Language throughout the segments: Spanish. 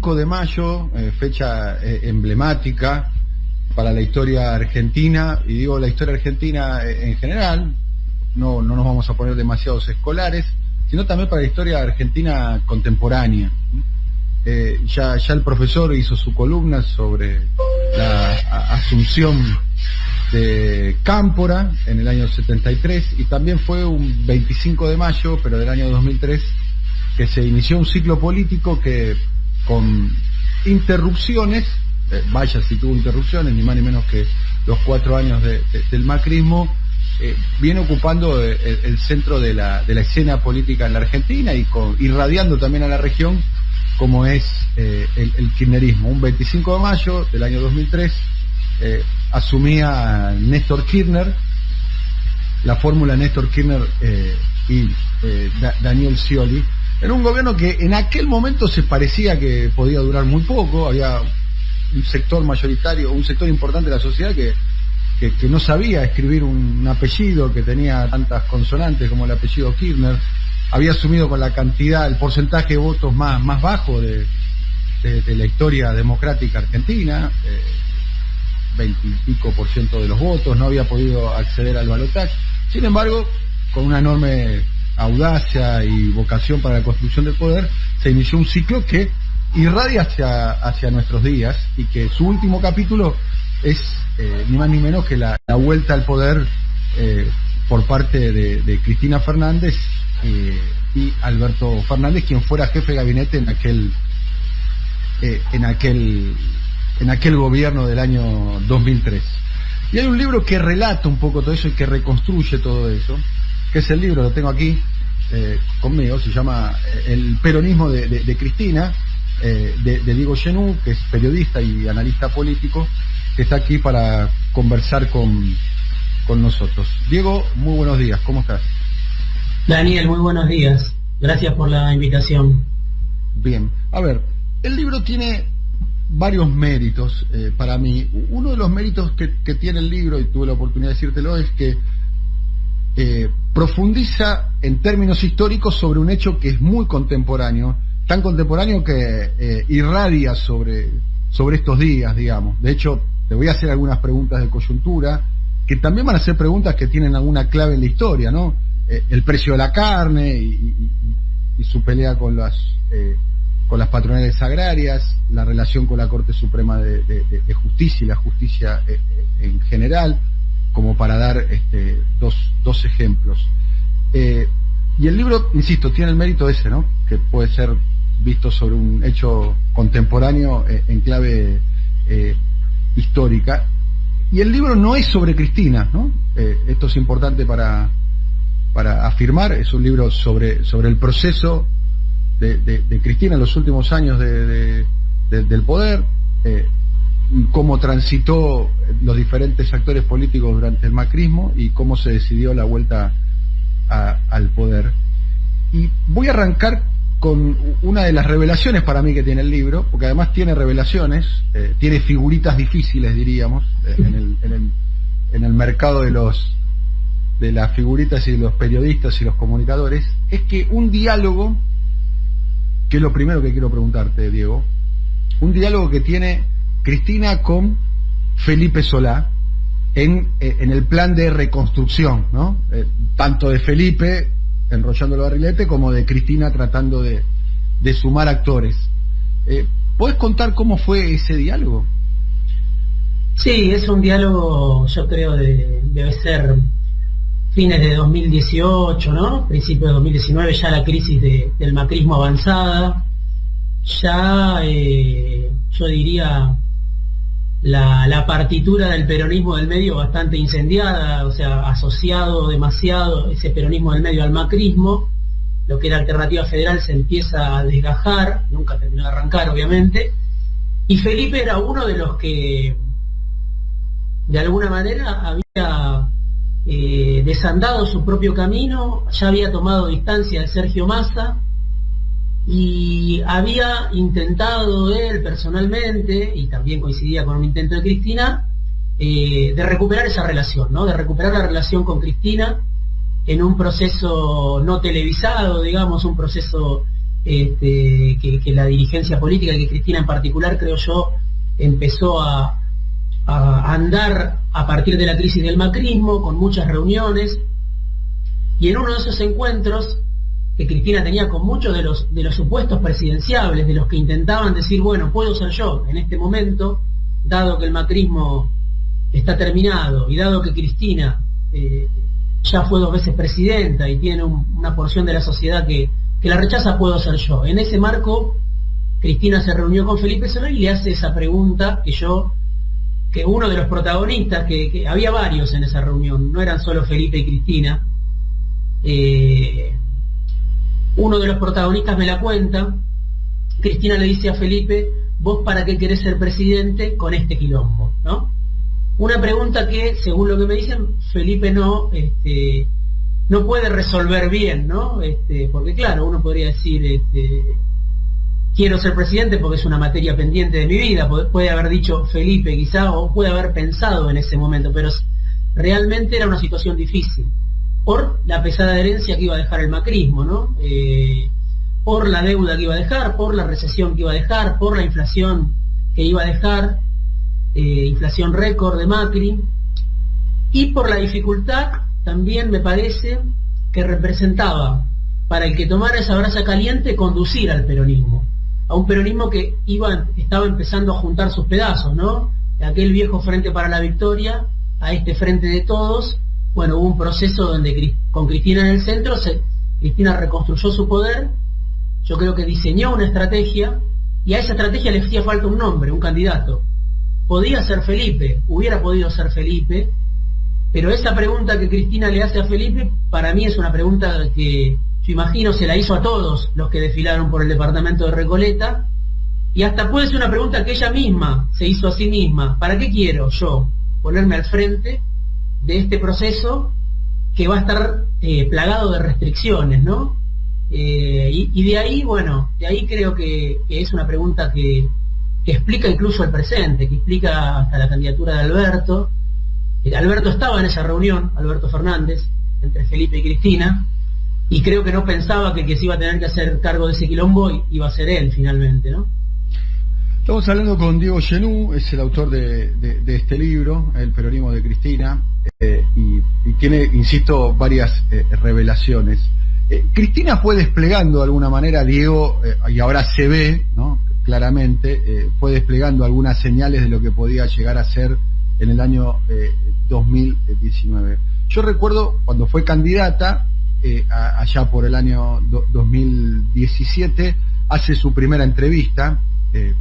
25 de mayo, fecha emblemática para la historia argentina, y digo la historia argentina en general, no nos vamos a poner demasiados escolares, sino también para la historia argentina contemporánea. Ya el profesor hizo su columna sobre la asunción de Cámpora en el año 73, y también fue un 25 de mayo, pero del año 2003, que se inició un ciclo político que, con interrupciones, vaya si tuvo interrupciones, ni más ni menos que los 4 años del macrismo, viene ocupando el centro de la escena política en la Argentina, y irradiando también a la región, como es el kirchnerismo. Un 25 de mayo del año 2003 asumía Néstor Kirchner, la fórmula Néstor Kirchner y Daniel Scioli, en un gobierno que en aquel momento se parecía que podía durar muy poco. Había un sector mayoritario, un sector importante de la sociedad que no sabía escribir un apellido que tenía tantas consonantes como el apellido Kirchner. Había asumido con la cantidad, el porcentaje de votos más bajo de la historia democrática argentina, 20 y pico % de los votos, no había podido acceder al balotaje. Sin embargo, con una enorme audacia y vocación para la construcción del poder, se inició un ciclo que irradia hacia nuestros días, y que su último capítulo es ni más ni menos que la vuelta al poder por parte de Cristina Fernández y Alberto Fernández, quien fuera jefe de gabinete en aquel gobierno del año 2003. Y hay un libro que relata un poco todo eso y que reconstruye todo eso, que es el libro, lo tengo aquí conmigo, se llama El peronismo de Cristina, de Diego Genú, que es periodista y analista político, que está aquí para conversar con nosotros. Diego, muy buenos días, ¿cómo estás? Daniel, muy buenos días, gracias por la invitación. Bien, a ver, el libro tiene varios méritos para mí. Uno de los méritos que tiene el libro, y tuve la oportunidad de decírtelo, es que profundiza en términos históricos sobre un hecho que es muy contemporáneo, tan contemporáneo que irradia sobre estos días, digamos. De hecho, te voy a hacer algunas preguntas de coyuntura, que también van a ser preguntas que tienen alguna clave en la historia, ¿no? El precio de la carne y su pelea con las patronales agrarias, la relación con la Corte Suprema de Justicia y la justicia en general, como para dar dos ejemplos. Y el libro, insisto, tiene el mérito ese, ¿no? Que puede ser visto sobre un hecho contemporáneo en clave histórica. Y el libro no es sobre Cristina, ¿no? Esto es importante para afirmar. Es un libro sobre el proceso de Cristina en los últimos años del poder, cómo transitó los diferentes actores políticos durante el macrismo y cómo se decidió la vuelta al poder. Y voy a arrancar con una de las revelaciones para mí que tiene el libro, porque además tiene revelaciones, tiene figuritas difíciles, diríamos, en el mercado de las figuritas y de los periodistas y los comunicadores. Es que un diálogo, que es lo primero que quiero preguntarte, Diego, un diálogo que tiene Cristina con Felipe Solá en el plan de reconstrucción, ¿no? Tanto de Felipe enrollándolo a barrilete como de Cristina tratando de sumar actores. ¿Podés contar cómo fue ese diálogo? Sí, es un diálogo, yo creo, debe ser fines de 2018, ¿no? Principio de 2019, ya la crisis del macrismo avanzada, ya yo diría la partitura del peronismo del medio bastante incendiada, o sea, asociado demasiado ese peronismo del medio al macrismo. Lo que era Alternativa Federal se empieza a desgajar, nunca terminó de arrancar, obviamente, y Felipe era uno de los que de alguna manera había desandado su propio camino, ya había tomado distancia de Sergio Massa y había intentado él personalmente, y también coincidía con un intento de Cristina, de recuperar esa relación, ¿no? De recuperar la relación con Cristina en un proceso no televisado, digamos, un proceso que la dirigencia política, que Cristina en particular, creo yo, empezó a andar a partir de la crisis del macrismo, con muchas reuniones, y en uno de esos encuentros que Cristina tenía con muchos de los supuestos presidenciables, de los que intentaban decir, bueno, puedo ser yo en este momento, dado que el macrismo está terminado, y dado que Cristina ya fue 2 veces presidenta y tiene una porción de la sociedad que la rechaza, puedo ser yo. En ese marco, Cristina se reunió con Felipe Solá y le hace esa pregunta que uno de los protagonistas, que había varios en esa reunión, no eran solo Felipe y Cristina, uno de los protagonistas me la cuenta. Cristina le dice a Felipe, ¿vos para qué querés ser presidente con este quilombo? ¿No? Una pregunta que, según lo que me dicen, Felipe no puede resolver bien, ¿no? Porque claro, uno podría decir, quiero ser presidente porque es una materia pendiente de mi vida, puede haber dicho Felipe quizá, o puede haber pensado en ese momento, pero realmente era una situación difícil, por la pesada herencia que iba a dejar el macrismo, ¿no? Por la deuda que iba a dejar, por la recesión que iba a dejar, por la inflación que iba a dejar, inflación récord de Macri, y por la dificultad también, me parece, que representaba para el que tomara esa brasa caliente conducir al peronismo, a un peronismo que estaba empezando a juntar sus pedazos, ¿no? De aquel viejo Frente para la Victoria a este Frente de Todos. Bueno, hubo un proceso donde con Cristina en el centro, Cristina reconstruyó su poder, yo creo que diseñó una estrategia, y a esa estrategia le hacía falta un nombre, un candidato. Podía ser Felipe, hubiera podido ser Felipe, pero esa pregunta que Cristina le hace a Felipe, para mí es una pregunta que yo imagino se la hizo a todos los que desfilaron por el departamento de Recoleta, y hasta puede ser una pregunta que ella misma se hizo a sí misma. ¿Para qué quiero yo ponerme al frente de este proceso que va a estar plagado de restricciones, ¿no? Y de ahí, bueno, de ahí creo que es una pregunta que explica incluso el presente, que explica hasta la candidatura de Alberto. Alberto estaba en esa reunión, Alberto Fernández, entre Felipe y Cristina, y creo que no pensaba que se iba a tener que hacer cargo de ese quilombo iba a ser él finalmente, ¿no? Estamos hablando con Diego Genú, es el autor de este libro, El peronismo de Cristina, y tiene, insisto, varias revelaciones. Cristina fue desplegando de alguna manera, Diego, y ahora se ve, ¿no?, claramente, fue desplegando algunas señales de lo que podía llegar a ser en el año 2019. Yo recuerdo cuando fue candidata, allá por el año 2017, hace su primera entrevista.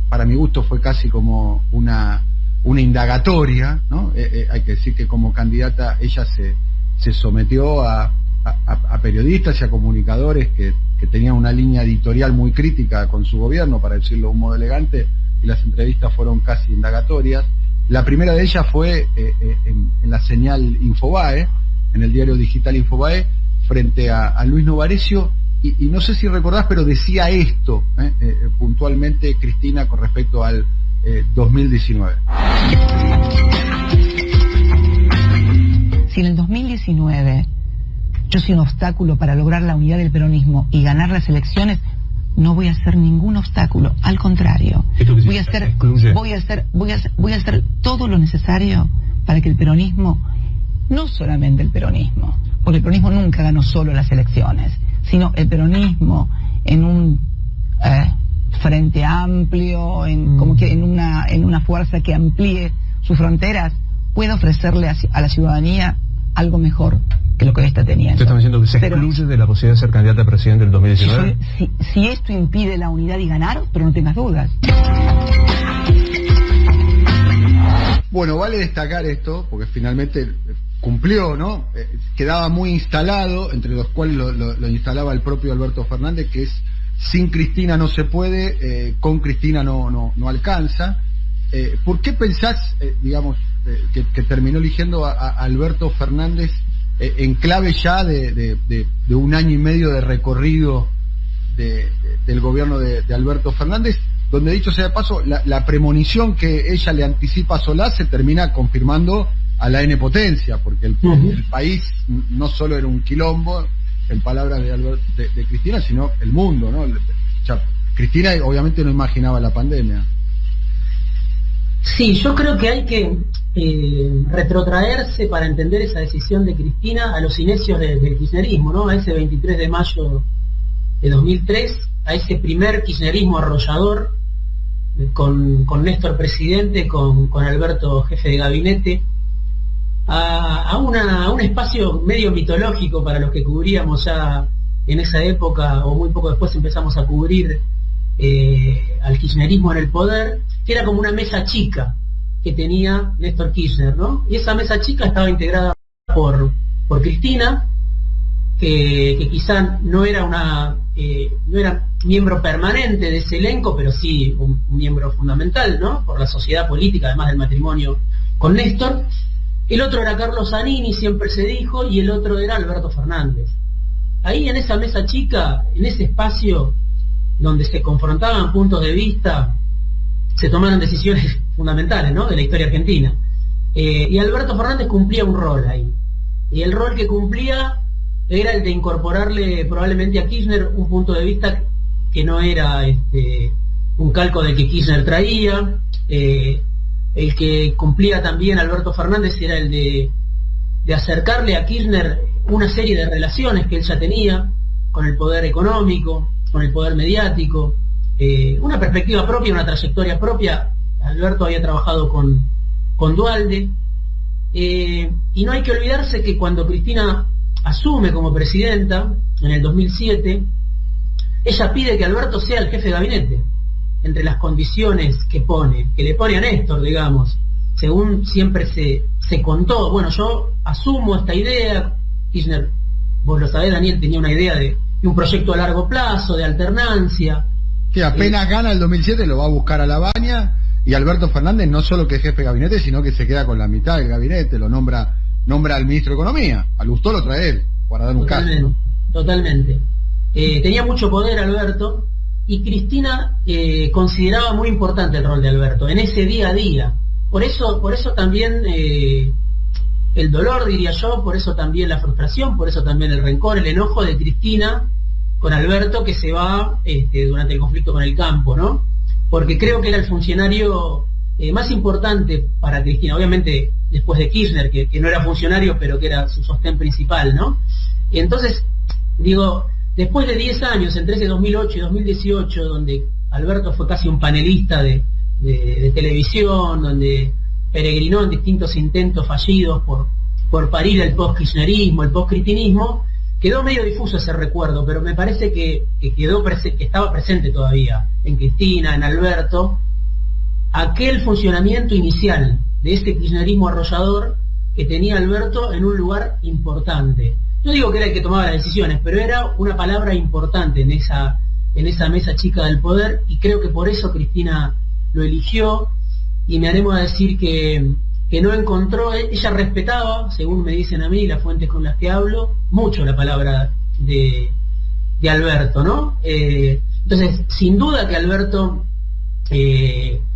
Para mi gusto fue casi como una indagatoria, ¿no? Hay que decir que como candidata ella se sometió a periodistas y a comunicadores que tenían una línea editorial muy crítica con su gobierno, para decirlo de un modo elegante, y las entrevistas fueron casi indagatorias. La primera de ellas fue en la señal Infobae, en el diario digital Infobae, frente a Luis Novarecio, y no sé si recordás, pero decía esto puntualmente Cristina con respecto al 2019. Si en el 2019 yo soy un obstáculo para lograr la unidad del peronismo y ganar las elecciones, no voy a hacer ningún obstáculo, al contrario, voy a hacer todo lo necesario para que el peronismo, no solamente el peronismo, porque el peronismo nunca ganó solo las elecciones, sino el peronismo en un frente amplio, como que en una fuerza que amplíe sus fronteras, pueda ofrecerle a la ciudadanía algo mejor que lo que está teniendo. ¿Usted está diciendo que se excluye de la posibilidad de ser candidata a presidente del 2019? Si esto impide la unidad y ganar, pero no tengas dudas. Bueno, vale destacar esto, porque finalmente cumplió, ¿no? Quedaba muy instalado, entre los cuales lo instalaba el propio Alberto Fernández, que es: sin Cristina no se puede, con Cristina no alcanza. ¿Por qué pensás, que terminó eligiendo a Alberto Fernández en clave ya de 1 año y medio de recorrido del gobierno de Alberto Fernández, donde, dicho sea de paso, la premonición que ella le anticipa a Solá se termina confirmando a la N potencia, porque el país no solo era un quilombo, en palabras de Cristina, sino el mundo, ¿no? Ya, Cristina obviamente no imaginaba la pandemia. Sí, yo creo que hay que retrotraerse para entender esa decisión de Cristina a los inicios del kirchnerismo, ¿no? A ese 23 de mayo de 2003, a ese primer kirchnerismo arrollador, con Néstor presidente, con Alberto jefe de gabinete, a un espacio medio mitológico para los que cubríamos ya en esa época, o muy poco después empezamos a cubrir al kirchnerismo en el poder, que era como una mesa chica que tenía Néstor Kirchner, ¿no? Y esa mesa chica estaba integrada por Cristina, que quizá no era no era miembro permanente de ese elenco, pero sí un miembro fundamental, ¿no? Por la sociedad política, además del matrimonio con Néstor. El otro era Carlos Zanini, siempre se dijo, y el otro era Alberto Fernández. Ahí en esa mesa chica, en ese espacio donde se confrontaban puntos de vista, se tomaron decisiones fundamentales, ¿no?, de la historia argentina. Y Alberto Fernández cumplía un rol ahí. Y el rol que cumplía era el de incorporarle probablemente a Kirchner un punto de vista que no era un calco del que Kirchner traía. El que cumplía también Alberto Fernández era el de acercarle a Kirchner una serie de relaciones que él ya tenía con el poder económico, con el poder mediático, una perspectiva propia, una trayectoria propia. Alberto había trabajado con Duhalde, y no hay que olvidarse que cuando Cristina asume como presidenta en el 2007, ella pide que Alberto sea el jefe de gabinete, entre las condiciones que le pone a Néstor, digamos, según siempre se contó. Bueno, yo asumo esta idea. Kirchner, vos lo sabés, Daniel, tenía una idea de un proyecto a largo plazo, de alternancia. Que apenas gana el 2007 lo va a buscar a Labaña, y Alberto Fernández no solo que es jefe de gabinete, sino que se queda con la mitad del gabinete, lo nombra al ministro de Economía. Al Lustó lo trae él, para dar un caso, ¿no? Totalmente. Tenía mucho poder Alberto, y Cristina consideraba muy importante el rol de Alberto en ese día a día. Por eso también el dolor, diría yo, por eso también la frustración, por eso también el rencor, el enojo de Cristina con Alberto, que se va durante el conflicto con el campo, ¿no? Porque creo que era el funcionario más importante para Cristina, obviamente después de Kirchner, que no era funcionario, pero que era su sostén principal, ¿no? Y entonces, digo, después de 10 años, entre ese 2008 y 2018, donde Alberto fue casi un panelista de televisión, donde peregrinó en distintos intentos fallidos por parir el post-kirchnerismo, el post-cristinismo, quedó medio difuso ese recuerdo, pero me parece que estaba presente todavía en Cristina, en Alberto, aquel funcionamiento inicial de ese kirchnerismo arrollador que tenía Alberto en un lugar importante. No digo que era el que tomaba las decisiones, pero era una palabra importante en esa mesa chica del poder, y creo que por eso Cristina lo eligió. Y me animo a decir que no encontró, ella respetaba, según me dicen a mí, las fuentes con las que hablo, mucho la palabra de Alberto, ¿no? Entonces, sin duda que Alberto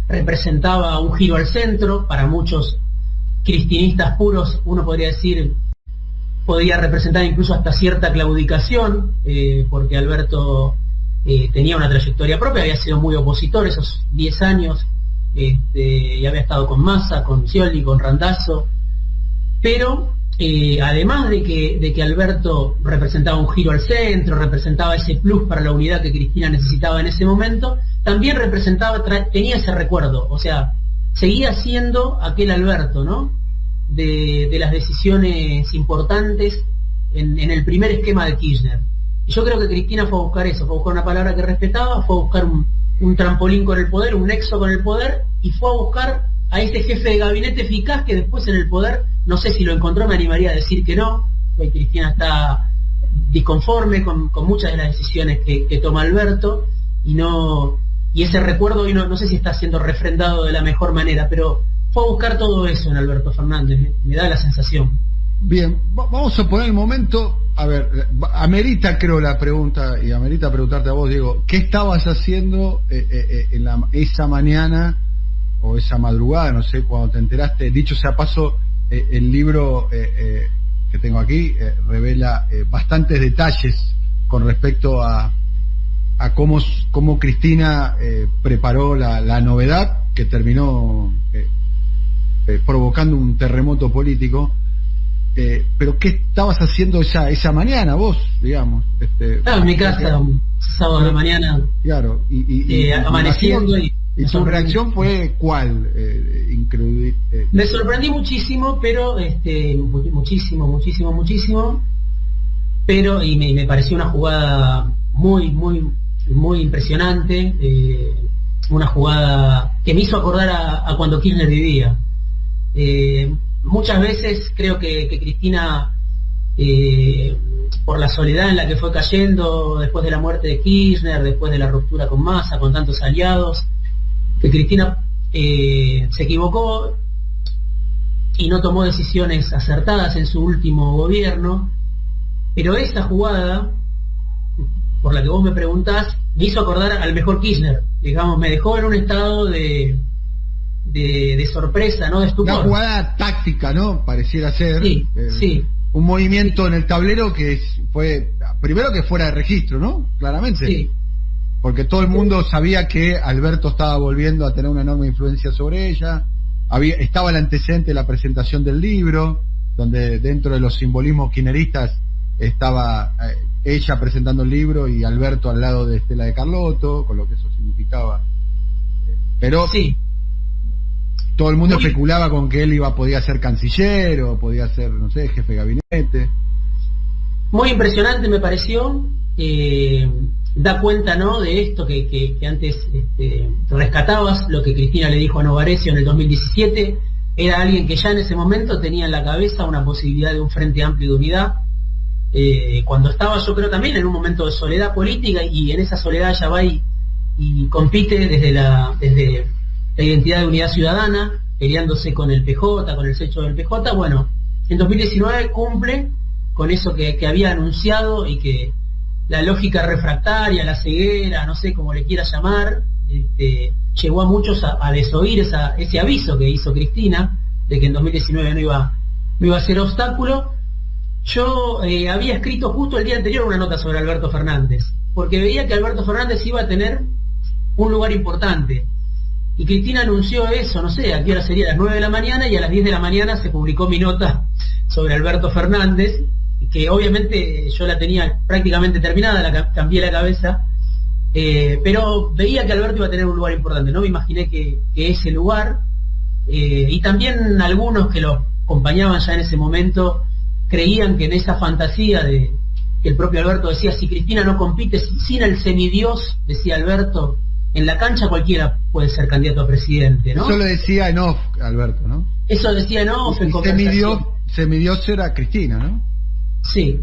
representaba un giro al centro. Para muchos cristinistas puros, uno podría decir, podía representar incluso hasta cierta claudicación, porque Alberto tenía una trayectoria propia, había sido muy opositor esos 10 años, y había estado con Massa, con Scioli, con Randazzo, pero además de que Alberto representaba un giro al centro, representaba ese plus para la unidad que Cristina necesitaba en ese momento, también tenía ese recuerdo, o sea, seguía siendo aquel Alberto, ¿no?, de las decisiones importantes en el primer esquema de Kirchner. Y yo creo que Cristina fue a buscar eso, fue a buscar una palabra que respetaba, fue a buscar un trampolín con el poder, un nexo con el poder, y fue a buscar a ese jefe de gabinete eficaz que después en el poder, no sé si lo encontró, me animaría a decir que no, que Cristina está disconforme con muchas de las decisiones que toma Alberto, y ese recuerdo hoy no sé si está siendo refrendado de la mejor manera, pero fue a buscar todo eso en Alberto Fernández, me da la sensación. Bien, vamos a poner el momento. A ver, amerita creo la pregunta, y amerita preguntarte a vos, Diego, ¿qué estabas haciendo esa mañana o esa madrugada, no sé, cuando te enteraste? Dicho sea paso, el libro que tengo aquí revela bastantes detalles con respecto a a cómo Cristina preparó la novedad que terminó provocando un terremoto político. Pero ¿qué estabas haciendo esa mañana vos, digamos? Estaba en mi casa, un sábado de la mañana. Claro, amaneciendo y tu reacción fue ¿cuál? Me sorprendí muchísimo, pero muchísimo, pero y me pareció una jugada muy impresionante, una jugada que me hizo acordar a cuando Kirchner vivía. Muchas veces creo que Cristina, por la soledad en la que fue cayendo después de la muerte de Kirchner, después de la ruptura con Massa, con tantos aliados, que Cristina se equivocó y no tomó decisiones acertadas en su último gobierno, pero esa jugada, por la que vos me preguntás, me hizo acordar al mejor Kirchner, digamos, me dejó en un estado de sorpresa, ¿no? De estupor. Una jugada táctica, ¿no? Pareciera ser. Sí, sí. Un movimiento en el tablero que fue, primero que fuera de registro, ¿no? Claramente. Sí. Porque todo el mundo sabía que Alberto estaba volviendo a tener una enorme influencia sobre ella. Estaba el antecedente de la presentación del libro, donde dentro de los simbolismos kirchneristas estaba ella presentando el libro y Alberto al lado de Estela de Carlotto, con lo que eso significaba. Pero sí, todo el mundo especulaba con que él podía ser canciller o podía ser, no sé, jefe de gabinete. Muy impresionante me pareció. Da cuenta, ¿no?, de esto que antes rescatabas, lo que Cristina le dijo a Novarecio en el 2017. Era alguien que ya en ese momento tenía en la cabeza una posibilidad de un frente amplio de unidad. Cuando estaba, yo creo, también en un momento de soledad política, y en esa soledad ella va y compite desde la identidad de Unidad Ciudadana, peleándose con el PJ, con el sello del PJ. Bueno, en 2019 cumple con eso que había anunciado, y que la lógica refractaria, la ceguera, no sé cómo le quieras llamar, llevó a muchos a desoír ese aviso que hizo Cristina, de que en 2019 no iba a ser obstáculo. Yo había escrito justo el día anterior una nota sobre Alberto Fernández, porque veía que Alberto Fernández iba a tener un lugar importante. Y Cristina anunció eso, no sé, a qué hora sería, a las 9 de la mañana, y a las 10 de la mañana se publicó mi nota sobre Alberto Fernández, que obviamente yo la tenía prácticamente terminada, cambié la cabeza, pero veía que Alberto iba a tener un lugar importante, no me imaginé que ese lugar, y también algunos que lo acompañaban ya en ese momento, creían que en esa fantasía que el propio Alberto decía, si Cristina no compite sin el semidios, decía Alberto, en la cancha cualquiera puede ser candidato a presidente, ¿no? Eso lo decía en off, Alberto, ¿no? Eso decía en off, en conversación. Semidios era Cristina, ¿no? Sí,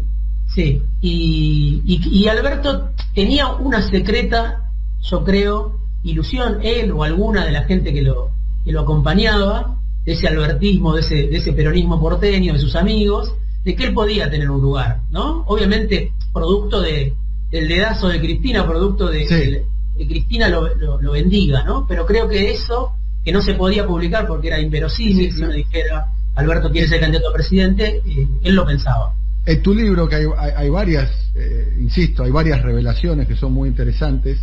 sí. Y Alberto tenía una secreta, yo creo, ilusión, él o alguna de la gente que lo acompañaba, de ese albertismo, de ese peronismo porteño, de sus amigos, de que él podía tener un lugar, ¿no? Obviamente, producto del dedazo de Cristina, producto de que Cristina lo bendiga, ¿no? Pero creo que eso, que no se podía publicar porque era inverosímil, si uno dijera, Alberto quiere ser candidato a presidente, él lo pensaba. En tu libro, que hay varias, insisto, hay varias revelaciones que son muy interesantes.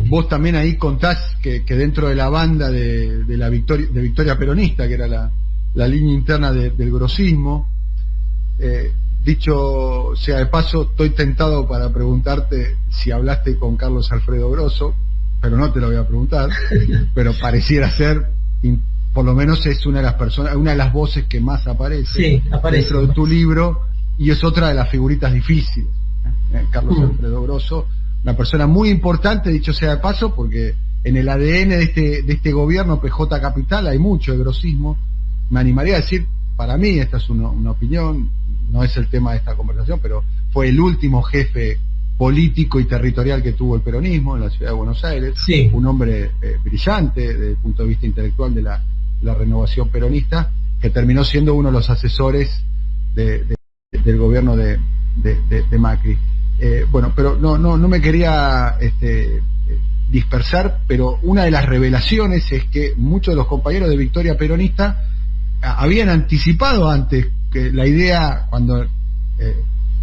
Vos también ahí contás que dentro de la banda de Victoria Peronista, que era la línea interna del grosismo, dicho sea de paso, estoy tentado para preguntarte si hablaste con Carlos Alfredo Grosso, pero no te lo voy a preguntar, pero pareciera ser, por lo menos es una de las voces que más aparece dentro de tu libro, y es otra de las figuritas difíciles, Carlos Alfredo Grosso, una persona muy importante, dicho sea de paso, porque en el ADN de este gobierno PJ Capital hay mucho de grosismo. Me animaría a decir, para mí, esta es una opinión, no es el tema de esta conversación, pero fue el último jefe político y territorial que tuvo el peronismo en la ciudad de Buenos Aires, un hombre brillante desde el punto de vista intelectual de la renovación peronista, que terminó siendo uno de los asesores del gobierno de Macri. Bueno, pero no me quería dispersar, pero una de las revelaciones es que muchos de los compañeros de Victoria Peronista habían anticipado antes que la idea, cuando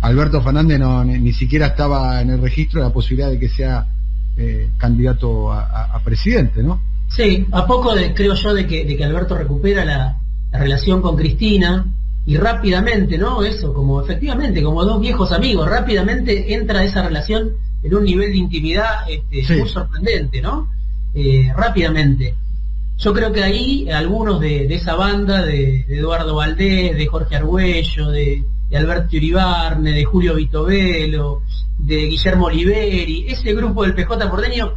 Alberto Fernández ni siquiera estaba en el registro de la posibilidad de que sea candidato a presidente, ¿no? Sí, a poco creo yo de que Alberto recupera la relación con Cristina y rápidamente, ¿no? Eso, como efectivamente, como dos viejos amigos, rápidamente entra esa relación en un nivel de intimidad sí, muy sorprendente, ¿no? Rápidamente. Yo creo que ahí algunos de esa banda, de Eduardo Valdés, de Jorge Argüello, de Alberto Uribarne, de Julio Vitovelo, de Guillermo Oliveri, ese grupo del PJ porteño,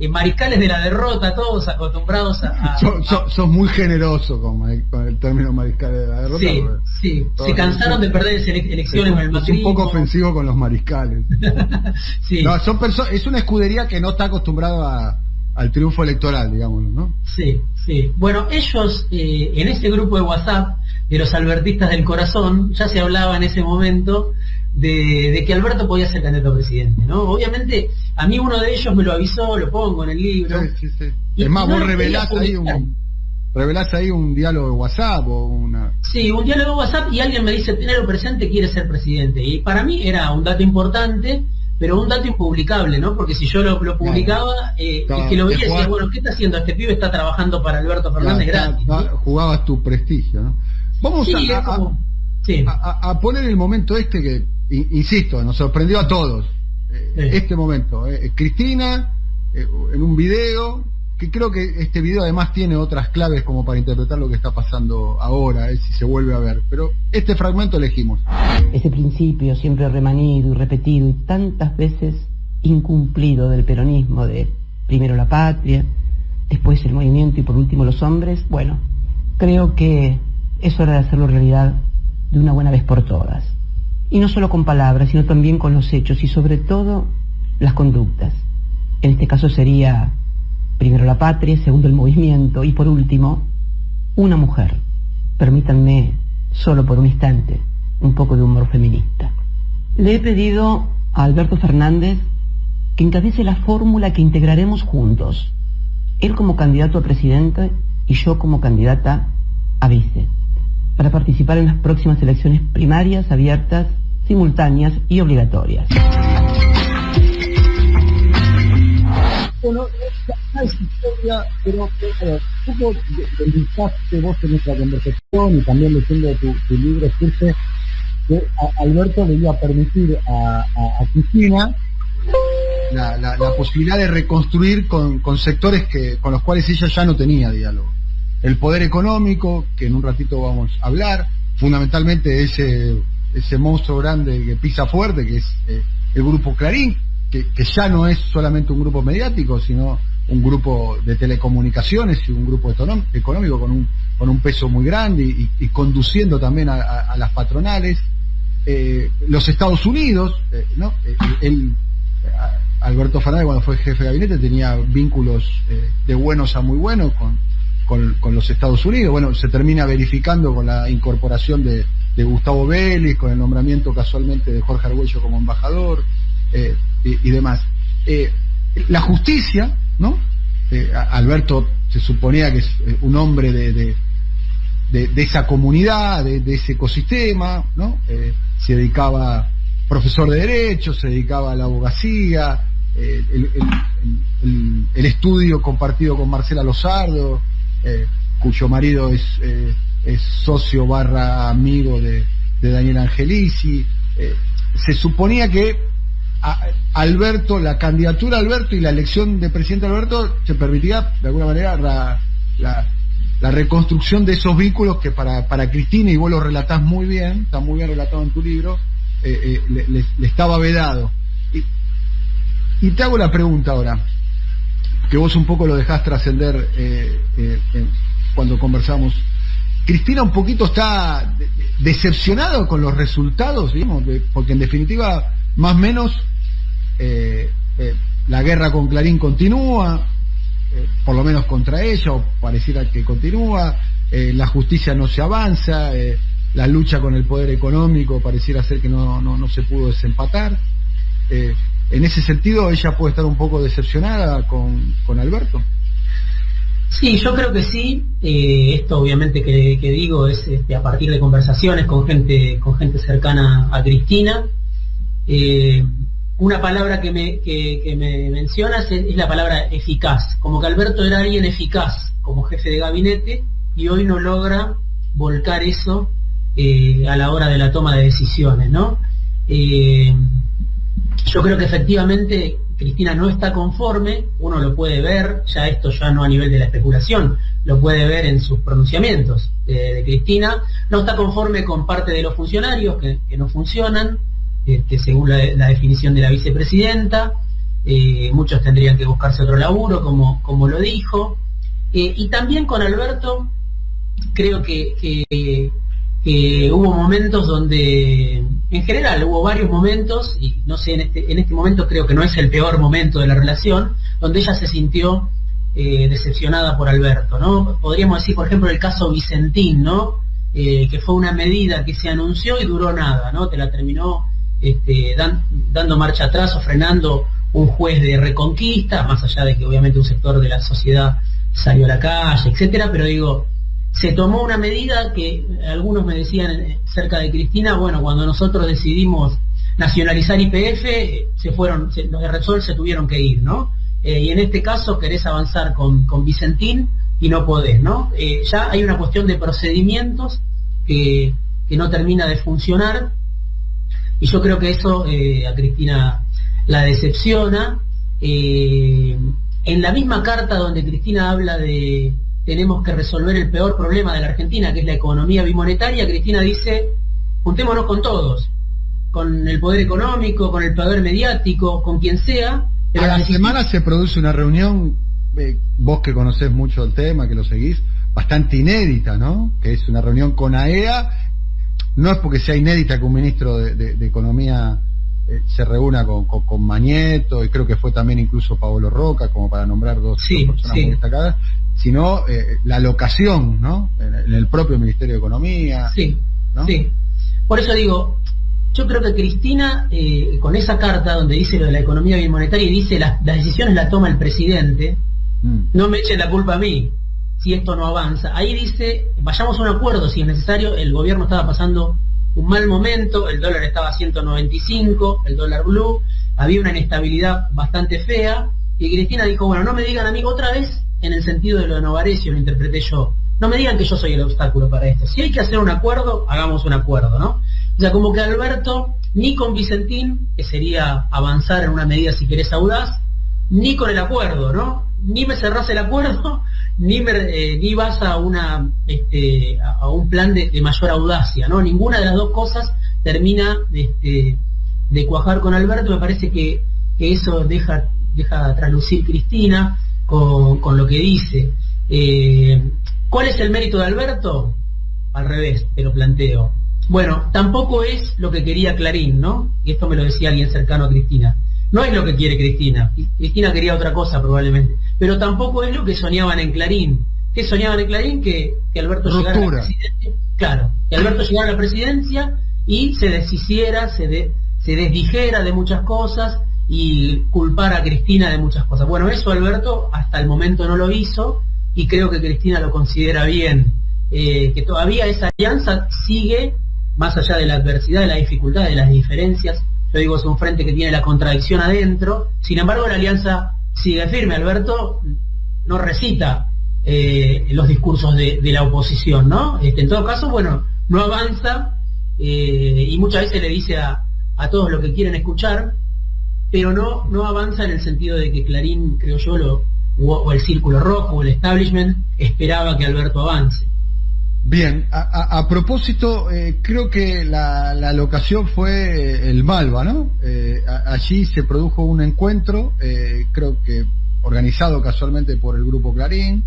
mariscales de la derrota, todos acostumbrados a... Sos muy generoso con el término mariscales de la derrota. Sí, sí, se cansaron de perder elecciones con el macrismo. Es un poco ofensivo con los mariscales. Sí. No, es una escudería que no está acostumbrada al triunfo electoral, digámoslo, ¿no? Sí, sí. Bueno, ellos, en ese grupo de WhatsApp, de los albertistas del corazón, ya se hablaba en ese momento de que Alberto podía ser candidato a presidente, ¿no? Obviamente, a mí uno de ellos me lo avisó, lo pongo en el libro. Sí. Es más, vos revelás ahí un diálogo de WhatsApp o una... Sí, un diálogo de WhatsApp y alguien me dice, tenerlo presente, quiere ser presidente. Y para mí era un dato importante, pero un dato impublicable, ¿no? Porque si yo lo publicaba, el que lo veía decía, bueno, ¿qué está haciendo? Este pibe está trabajando para Alberto Fernández gratis, ¿no? Jugabas tu prestigio, ¿no? Vamos a poner el momento que, insisto, nos sorprendió a todos. Este momento. Cristina, en un video, que creo que este video además tiene otras claves como para interpretar lo que está pasando ahora, si se vuelve a ver. Pero este fragmento elegimos. Ese principio siempre remanido y repetido y tantas veces incumplido del peronismo, de primero la patria, después el movimiento y por último los hombres, bueno, creo que es hora de hacerlo realidad de una buena vez por todas. Y no solo con palabras, sino también con los hechos y sobre todo las conductas. En este caso sería primero la patria, segundo el movimiento y por último una mujer. Permítanme, solo por un instante, un poco de humor feminista. Le he pedido a Alberto Fernández que encabece la fórmula que integraremos juntos. Él como candidato a presidente y yo como candidata a vice, para participar en las próximas elecciones primarias, abiertas, simultáneas y obligatorias. Bueno, es historia, pero un poco deslizaste vos en nuestra conversación y también leyendo tu libro, escribiste que Alberto le iba a permitir a Cristina la posibilidad de reconstruir con sectores con los cuales ella ya no tenía diálogo. El poder económico, que en un ratito vamos a hablar, fundamentalmente ese monstruo grande que pisa fuerte, que es el grupo Clarín, que ya no es solamente un grupo mediático, sino un grupo de telecomunicaciones y un grupo económico con un peso muy grande y conduciendo también a las patronales. Los Estados Unidos, ¿no? Alberto Fernández, cuando fue jefe de gabinete, tenía vínculos de buenos a muy buenos con los Estados Unidos. Bueno, se termina verificando con la incorporación de Gustavo Vélez, con el nombramiento casualmente de Jorge Argüello como embajador y demás. La justicia, ¿no? Alberto se suponía que es un hombre de esa comunidad, de ese ecosistema, ¿no? Se dedicaba, profesor de Derecho, se dedicaba a la abogacía, el estudio compartido con Marcela Lozardo, cuyo marido es socio / amigo de Daniel Angelici. Se suponía que Alberto, la candidatura a Alberto y la elección de presidente Alberto se permitía de alguna manera la reconstrucción de esos vínculos que para Cristina, y vos lo relatás muy bien, está muy bien relatado en tu libro, le estaba vedado. Y te hago la pregunta ahora, que vos un poco lo dejás trascender cuando conversamos. Cristina un poquito está decepcionada con los resultados, digamos, porque en definitiva, más o menos, la guerra con Clarín continúa, por lo menos contra ella, o pareciera que continúa, la justicia no se avanza, la lucha con el poder económico pareciera ser que no se pudo desempatar. En ese sentido, ella puede estar un poco decepcionada con Alberto. Sí, yo creo que sí. Esto obviamente que digo es a partir de conversaciones con gente cercana a Cristina. Una palabra que me mencionas es la palabra eficaz, como que Alberto era alguien eficaz como jefe de gabinete y hoy no logra volcar eso a la hora de la toma de decisiones, ¿no? Yo creo que efectivamente Cristina no está conforme, uno lo puede ver, esto ya no a nivel de la especulación, lo puede ver en sus pronunciamientos de Cristina, no está conforme con parte de los funcionarios que no funcionan, según la definición de la vicepresidenta, muchos tendrían que buscarse otro laburo, como lo dijo, y también con Alberto creo que hubo momentos donde, en general, hubo varios momentos, y no sé, en este momento creo que no es el peor momento de la relación, donde ella se sintió decepcionada por Alberto, ¿no? Podríamos decir, por ejemplo, el caso Vicentín, ¿no? Que fue una medida que se anunció y duró nada, ¿no? Te la terminó dando marcha atrás o frenando un juez de Reconquista, más allá de que obviamente un sector de la sociedad salió a la calle, etcétera, pero digo, se tomó una medida que algunos me decían cerca de Cristina, bueno, cuando nosotros decidimos nacionalizar YPF, los de Repsol se tuvieron que ir, ¿no? Y en este caso querés avanzar con Vicentín y no podés, ¿no? Ya hay una cuestión de procedimientos que no termina de funcionar, y yo creo que eso a Cristina la decepciona. En la misma carta donde Cristina habla de tenemos que resolver el peor problema de la Argentina, que es la economía bimonetaria, Cristina dice, juntémonos con todos, con el poder económico, con el poder mediático, con quien sea. Pero a la semana se produce una reunión, vos que conocés mucho el tema, que lo seguís, bastante inédita, ¿no? Que es una reunión con AEA, no es porque sea inédita que un ministro de Economía se reúna con Mañeto, y creo que fue también incluso Paolo Roca, como para nombrar dos personas muy destacadas, sino la locación, ¿no? En el propio Ministerio de Economía. Sí, ¿no? Sí. Por eso digo, yo creo que Cristina, con esa carta donde dice lo de la economía bimonetaria y dice las decisiones las toma el presidente, no me echen la culpa a mí si esto no avanza. Ahí dice, vayamos a un acuerdo si es necesario, el gobierno estaba pasando un mal momento, el dólar estaba a 195, el dólar blue, había una inestabilidad bastante fea, y Cristina dijo, bueno, no me digan a mí otra vez, en el sentido de lo de Novarecio, lo interpreté yo, no me digan que yo soy el obstáculo para esto, si hay que hacer un acuerdo, hagamos un acuerdo, ¿no? O sea, como que Alberto, ni con Vicentín, que sería avanzar en una medida si querés audaz, ni con el acuerdo, ¿no? Ni me cerrás el acuerdo, ni vas a a un plan de mayor audacia, ¿no? Ninguna de las dos cosas termina de cuajar con Alberto. Me parece que eso deja traslucir Cristina con lo que dice. ¿Cuál es el mérito de Alberto? Al revés, te lo planteo. Bueno, tampoco es lo que quería Clarín, ¿no? Y esto me lo decía alguien cercano a Cristina. No es lo que quiere Cristina. Cristina quería otra cosa probablemente. Pero tampoco es lo que soñaban en Clarín. ¿Qué soñaban en Clarín? Que Alberto llegara a la presidencia. Claro, que Alberto llegara a la presidencia y se deshiciera, se desdijera de muchas cosas y culpara a Cristina de muchas cosas. Bueno, eso Alberto hasta el momento no lo hizo y creo que Cristina lo considera bien. Que todavía esa alianza sigue, más allá de la adversidad, de la dificultad, de las diferencias. Yo digo, es un frente que tiene la contradicción adentro, sin embargo la alianza sigue firme. Alberto no recita los discursos de la oposición, ¿no? En todo caso, bueno, no avanza y muchas veces le dice a todos lo que quieren escuchar, pero no avanza en el sentido de que Clarín, creo yo, o el Círculo Rojo, o el establishment, esperaba que Alberto avance. Bien, a propósito, creo que la locación fue el Malva, ¿no? Allí se produjo un encuentro, creo que organizado casualmente por el Grupo Clarín,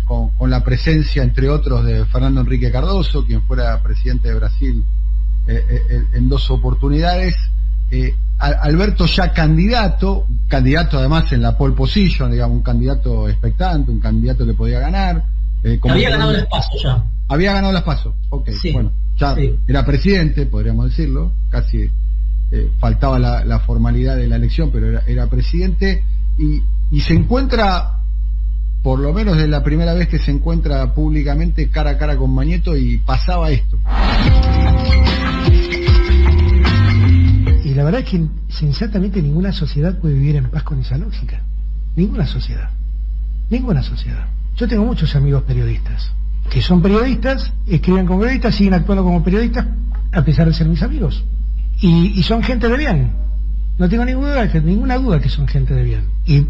con la presencia, entre otros, de Fernando Henrique Cardoso, quien fuera presidente de Brasil en dos oportunidades. Alberto ya candidato además en la pole position, digamos, un candidato expectante, un candidato que podía ganar. Había ganado las PASO ya. Había ganado las PASO, ok, sí, bueno, ya sí. Era presidente, podríamos decirlo, casi faltaba la formalidad de la elección, pero era presidente, y se encuentra, por lo menos es la primera vez que se encuentra públicamente cara a cara con Mañeto, y pasaba esto. Y la la verdad es que sensatamente ninguna sociedad puede vivir en paz con esa lógica. Ninguna sociedad. Yo tengo muchos amigos periodistas, que son periodistas, escriben como periodistas, siguen actuando como periodistas, a pesar de ser mis amigos. Y son gente de bien. No tengo ninguna duda que son gente de bien. Y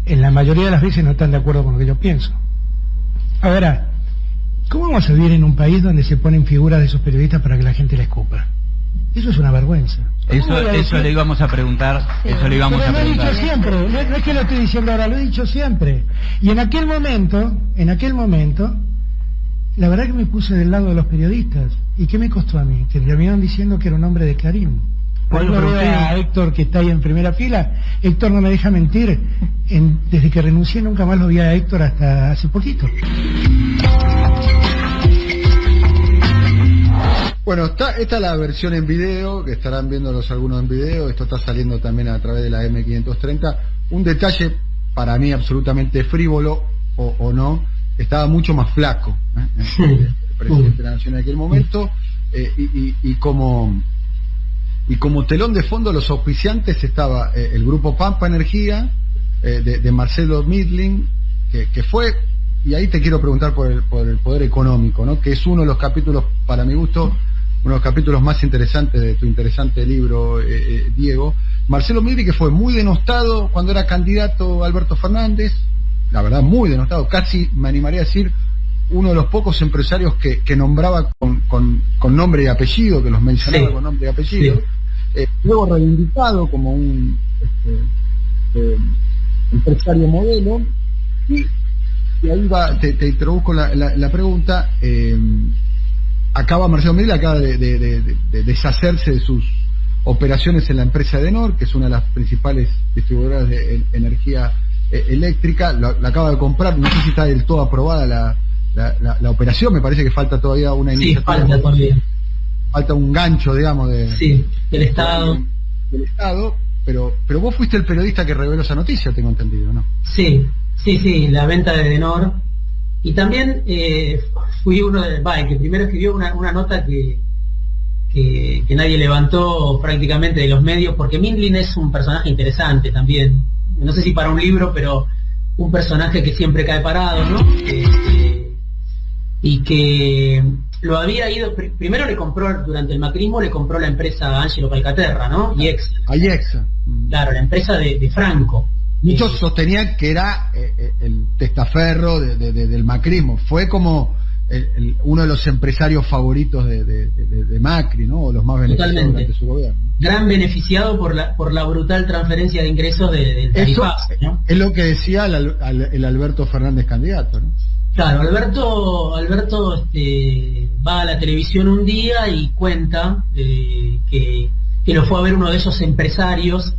en la mayoría de las veces no están de acuerdo con lo que yo pienso. Ahora, ¿cómo vamos a vivir en un país donde se ponen figuras de esos periodistas para que la gente la escupa? Eso es una vergüenza. Eso le íbamos a preguntar. Eso le íbamos a preguntar. Lo he dicho siempre. No es que lo estoy diciendo ahora, lo he dicho siempre. Y en aquel momento, la verdad que me puse del lado de los periodistas. ¿Y qué me costó a mí? Que terminaron diciendo que era un hombre de Clarín. Cuando veo a Héctor, que está ahí en primera fila, Héctor no me deja mentir. Desde que renuncié nunca más lo vi a Héctor hasta hace poquito. Bueno, esta es la versión en video, que estarán viéndolos algunos en video. Esto está saliendo también a través de la M530. Un detalle para mí absolutamente frívolo, o no, estaba mucho más flaco, el presidente de la Nación en aquel momento, y como telón de fondo, los auspiciantes estaba el grupo Pampa Energía, de Marcelo Midling, que fue, y ahí te quiero preguntar por el poder económico, ¿no? Que es uno de los capítulos, para mi gusto, uno de los capítulos más interesantes de tu interesante libro, Diego. Marcelo Midling, que fue muy denostado cuando era candidato Alberto Fernández, la verdad muy denostado, casi me animaría a decir uno de los pocos empresarios que nombraba con nombre y apellido, que los mencionaba con nombre y apellido, luego reivindicado como un empresario modelo, y ahí va, te introduzco la pregunta. Marcelo Midling acaba de deshacerse de sus operaciones en la empresa Edenor, que es una de las principales distribuidoras de energía eléctrica. La acaba de comprar, no sé si está del todo aprobada la operación, me parece que falta todavía una iniciativa. Sí, falta todavía. Falta un gancho, digamos, del Estado. Del Estado, pero vos fuiste el periodista que reveló esa noticia, tengo entendido, ¿no? Sí, la venta de Edenor. Y también fui uno que primero escribió una nota que nadie levantó prácticamente de los medios, porque Midling es un personaje interesante también. No sé si para un libro, pero un personaje que siempre cae parado, ¿no? Y que lo había ido, primero le compró, durante el macrismo, le compró la empresa Angelo Calcaterra, ¿no? IEXA. Claro, la empresa de Franco. Muchos sostenían que era el testaferro del macrismo. Fue como uno de los empresarios favoritos de Macri, ¿no? O los más beneficiados durante su gobierno. Gran beneficiado por la brutal transferencia de ingresos del tarifazo, ¿no? Es lo que decía el Alberto Fernández candidato, ¿no? Claro, Alberto va a la televisión un día y cuenta que lo fue a ver uno de esos empresarios,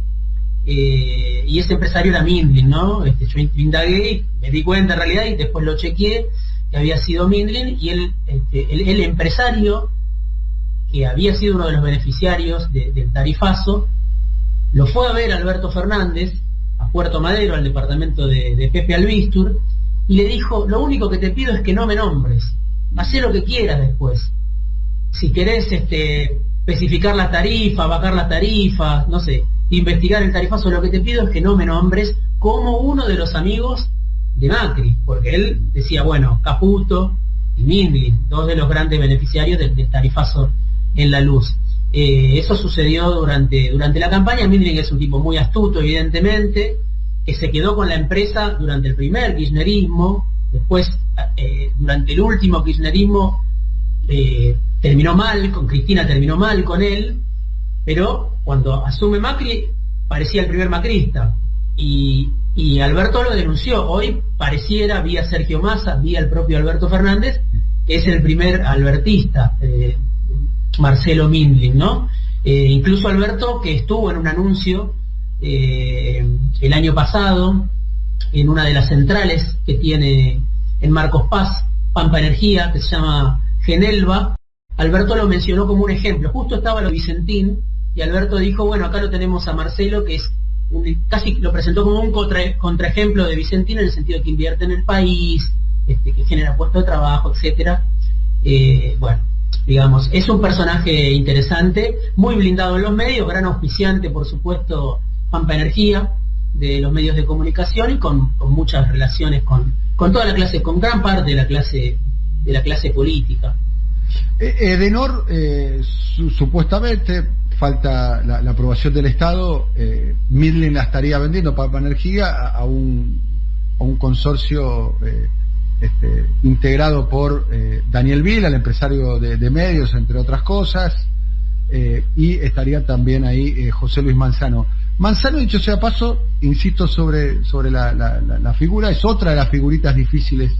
y ese empresario era Midling, ¿no? Yo indagué, me di cuenta en realidad y después lo chequeé, que había sido Midling, y el empresario que había sido uno de los beneficiarios del tarifazo, lo fue a ver a Alberto Fernández a Puerto Madero, al departamento de Pepe Albistur, y le dijo: lo único que te pido es que no me nombres, hacé lo que quieras después, si querés especificar la tarifa, bajar las tarifas, no sé, investigar el tarifazo, lo que te pido es que no me nombres como uno de los amigos de Macri, porque él decía, bueno, Caputo y Midling, dos de los grandes beneficiarios del tarifazo en la luz. Eso sucedió durante la campaña. Midling es un tipo muy astuto, evidentemente, que se quedó con la empresa durante el primer kirchnerismo. Después, durante el último kirchnerismo, terminó mal, con Cristina terminó mal con él, pero cuando asume Macri parecía el primer macrista, y Alberto lo denunció. Hoy pareciera, vía Sergio Massa, vía el propio Alberto Fernández, que es el primer albertista, Marcelo Midling, ¿no? Incluso Alberto, que estuvo en un anuncio el año pasado en una de las centrales que tiene en Marcos Paz, Pampa Energía, que se llama Genelva, Alberto lo mencionó como un ejemplo. Justo estaba lo de Vicentín, y Alberto dijo, bueno, acá lo tenemos a Marcelo, que es casi lo presentó como un contraejemplo de Vicentín, en el sentido de que invierte en el país, que genera puestos de trabajo, etcétera. Bueno, digamos. Es un personaje interesante, muy blindado en los medios, gran auspiciante, por supuesto, Pampa Energía, de los medios de comunicación, y con muchas relaciones con toda la clase, con gran parte de la clase política. Edenor, supuestamente, falta la aprobación del Estado, Midland la estaría vendiendo, Pampa Energía, a un consorcio integrado por Daniel Vila, el empresario de medios, entre otras cosas, y estaría también ahí José Luis Manzano. Manzano, dicho sea paso, insisto sobre la figura, es otra de las figuritas difíciles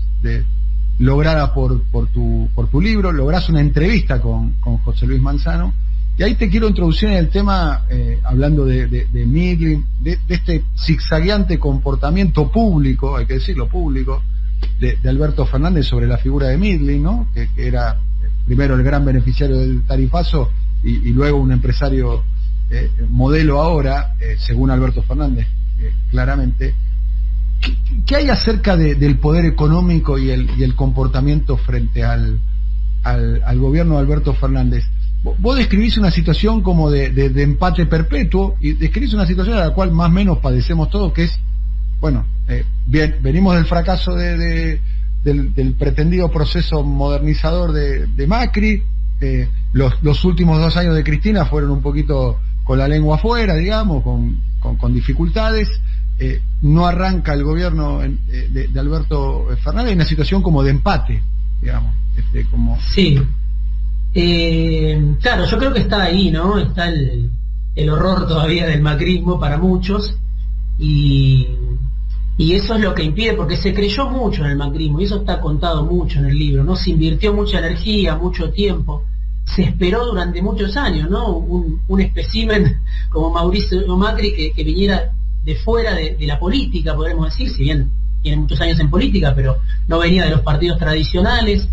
lograda por tu libro. Lográs una entrevista con José Luis Manzano, y ahí te quiero introducir en el tema, hablando de Midland, de este zigzagueante comportamiento público, hay que decirlo, público, de Alberto Fernández sobre la figura de Midland, ¿no? Que era primero el gran beneficiario del tarifazo y luego un empresario modelo ahora, según Alberto Fernández, claramente. ¿Qué hay acerca del poder económico y el comportamiento frente al gobierno de Alberto Fernández? Vos describís una situación como de empate perpetuo, y describís una situación a la cual más o menos padecemos todos, que es, bueno, bien, venimos del fracaso del pretendido proceso modernizador de Macri, los últimos 2 años de Cristina fueron un poquito con la lengua afuera, digamos, con dificultades. No arranca el gobierno de Alberto Fernández, hay una situación como de empate, digamos. Sí. Claro, yo creo que está ahí, ¿no? Está el horror todavía del macrismo para muchos, y eso es lo que impide, porque se creyó mucho en el macrismo, y eso está contado mucho en el libro, ¿no? Se invirtió mucha energía, mucho tiempo, se esperó durante muchos años, ¿no? Un espécimen como Mauricio Macri que viniera de fuera de la política, podemos decir, si bien tiene muchos años en política, pero no venía de los partidos tradicionales.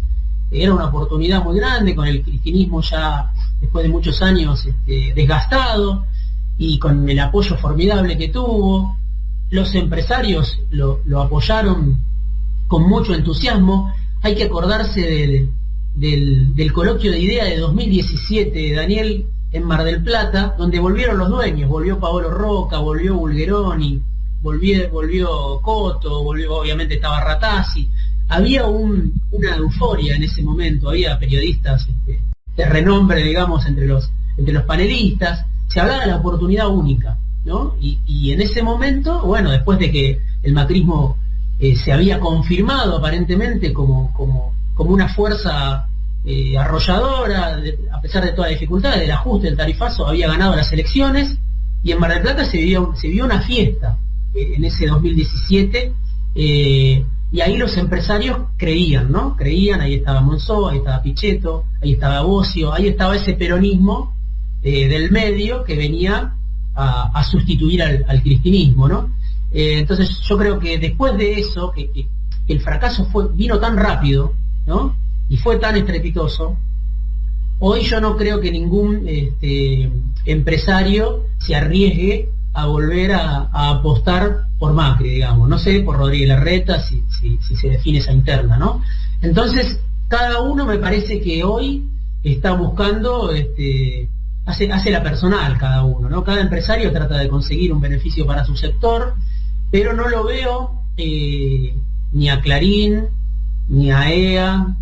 Era una oportunidad muy grande, con el cristinismo ya después de muchos años desgastado, y con el apoyo formidable que tuvo. Los empresarios lo apoyaron con mucho entusiasmo. Hay que acordarse del coloquio de idea de 2017, Daniel, en Mar del Plata, donde volvieron los dueños, volvió Paolo Roca, volvió Bulgeroni, volvió Coto, obviamente estaba Ratazzi. Había una euforia en ese momento, había periodistas de renombre, digamos, entre los panelistas. Se hablaba de la oportunidad única, ¿no? Y en ese momento, bueno, después de que el macrismo se había confirmado aparentemente como una fuerza arrolladora, a pesar de todas las dificultades del ajuste del tarifazo, había ganado las elecciones, y en Mar del Plata se vivió una fiesta en ese 2017, y ahí los empresarios creían, ¿no? Creían, ahí estaba Monzó, ahí estaba Pichetto, ahí estaba Bocio, ahí estaba ese peronismo del medio que venía a sustituir al cristinismo, ¿no? Entonces yo creo que después de eso, que el fracaso vino tan rápido, ¿no? Y fue tan estrepitoso, hoy yo no creo que ningún empresario se arriesgue a volver a apostar por Macri, digamos. No sé, por Rodríguez Larreta, si se define esa interna, ¿no? Entonces, cada uno me parece que hoy está buscando, hace la personal cada uno, ¿no? Cada empresario trata de conseguir un beneficio para su sector, pero no lo veo ni a Clarín, ni a EA,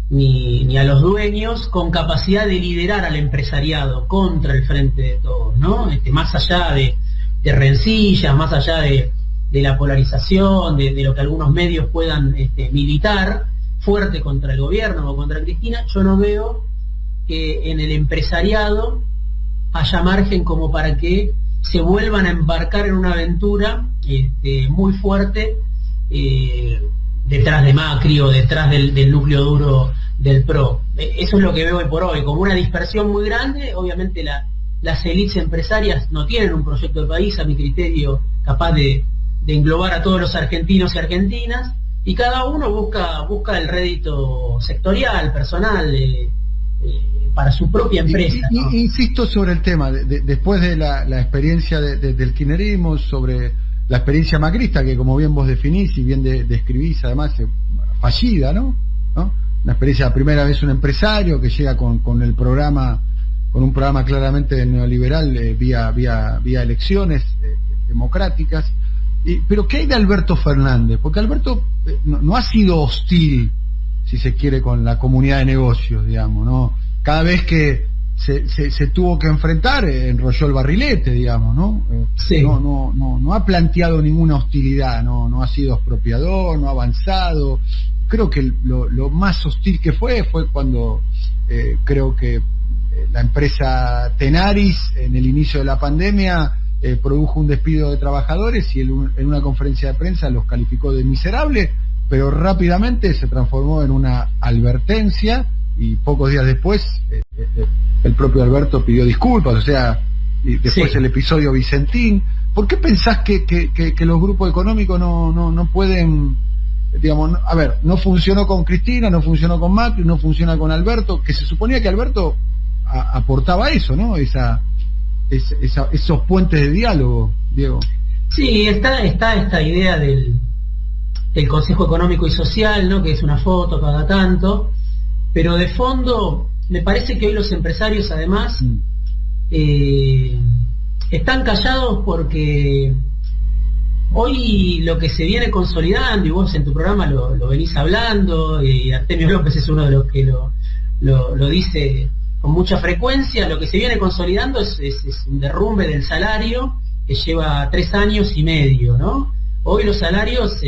ni a los dueños con capacidad de liderar al empresariado contra el frente de todos, ¿no? Más allá de rencillas, más allá de la polarización, de lo que algunos medios puedan militar fuerte contra el gobierno o contra Cristina, yo no veo que en el empresariado haya margen como para que se vuelvan a embarcar en una aventura muy fuerte detrás de Macri o detrás del núcleo duro del PRO. Eso es lo que veo hoy por hoy, como una dispersión muy grande. Obviamente las élites empresarias no tienen un proyecto de país, a mi criterio, capaz de englobar a todos los argentinos y argentinas, y cada uno busca el rédito sectorial, personal, para su propia empresa, ¿no? Insisto sobre el tema, después de la experiencia del kirchnerismo, sobre la experiencia macrista, que como bien vos definís y bien describís, además fallida, ¿no? una experiencia, la primera vez un empresario que llega con un programa claramente neoliberal vía elecciones democráticas. Pero ¿qué hay de Alberto Fernández? Porque Alberto no ha sido hostil, si se quiere, con la comunidad de negocios, digamos, ¿no? Cada vez que se tuvo que enfrentar, enrolló el barrilete, digamos, ¿no? Sí. No ha planteado ninguna hostilidad, no ha sido expropiador, no ha avanzado. Creo que lo más hostil que fue cuando creo que la empresa Tenaris, en el inicio de la pandemia, produjo un despido de trabajadores y en una conferencia de prensa los calificó de miserable, pero rápidamente se transformó en una advertencia y pocos días después el propio Alberto pidió disculpas, o sea, y después el episodio Vicentín. ¿Por qué pensás que los grupos económicos no pueden, digamos, a ver, no funcionó con Cristina, no funcionó con Macri, no funciona con Alberto, que se suponía que Alberto aportaba eso, ¿no? Esos puentes de diálogo, Diego? Sí, está esta idea del Consejo Económico y Social, ¿no? Que es una foto cada tanto, pero de fondo me parece que hoy los empresarios además están callados porque hoy lo que se viene consolidando, y vos en tu programa lo venís hablando, y Artemio López es uno de los que lo dice con mucha frecuencia, lo que se viene consolidando es un derrumbe del salario que lleva 3 años y medio, ¿no? Hoy los salarios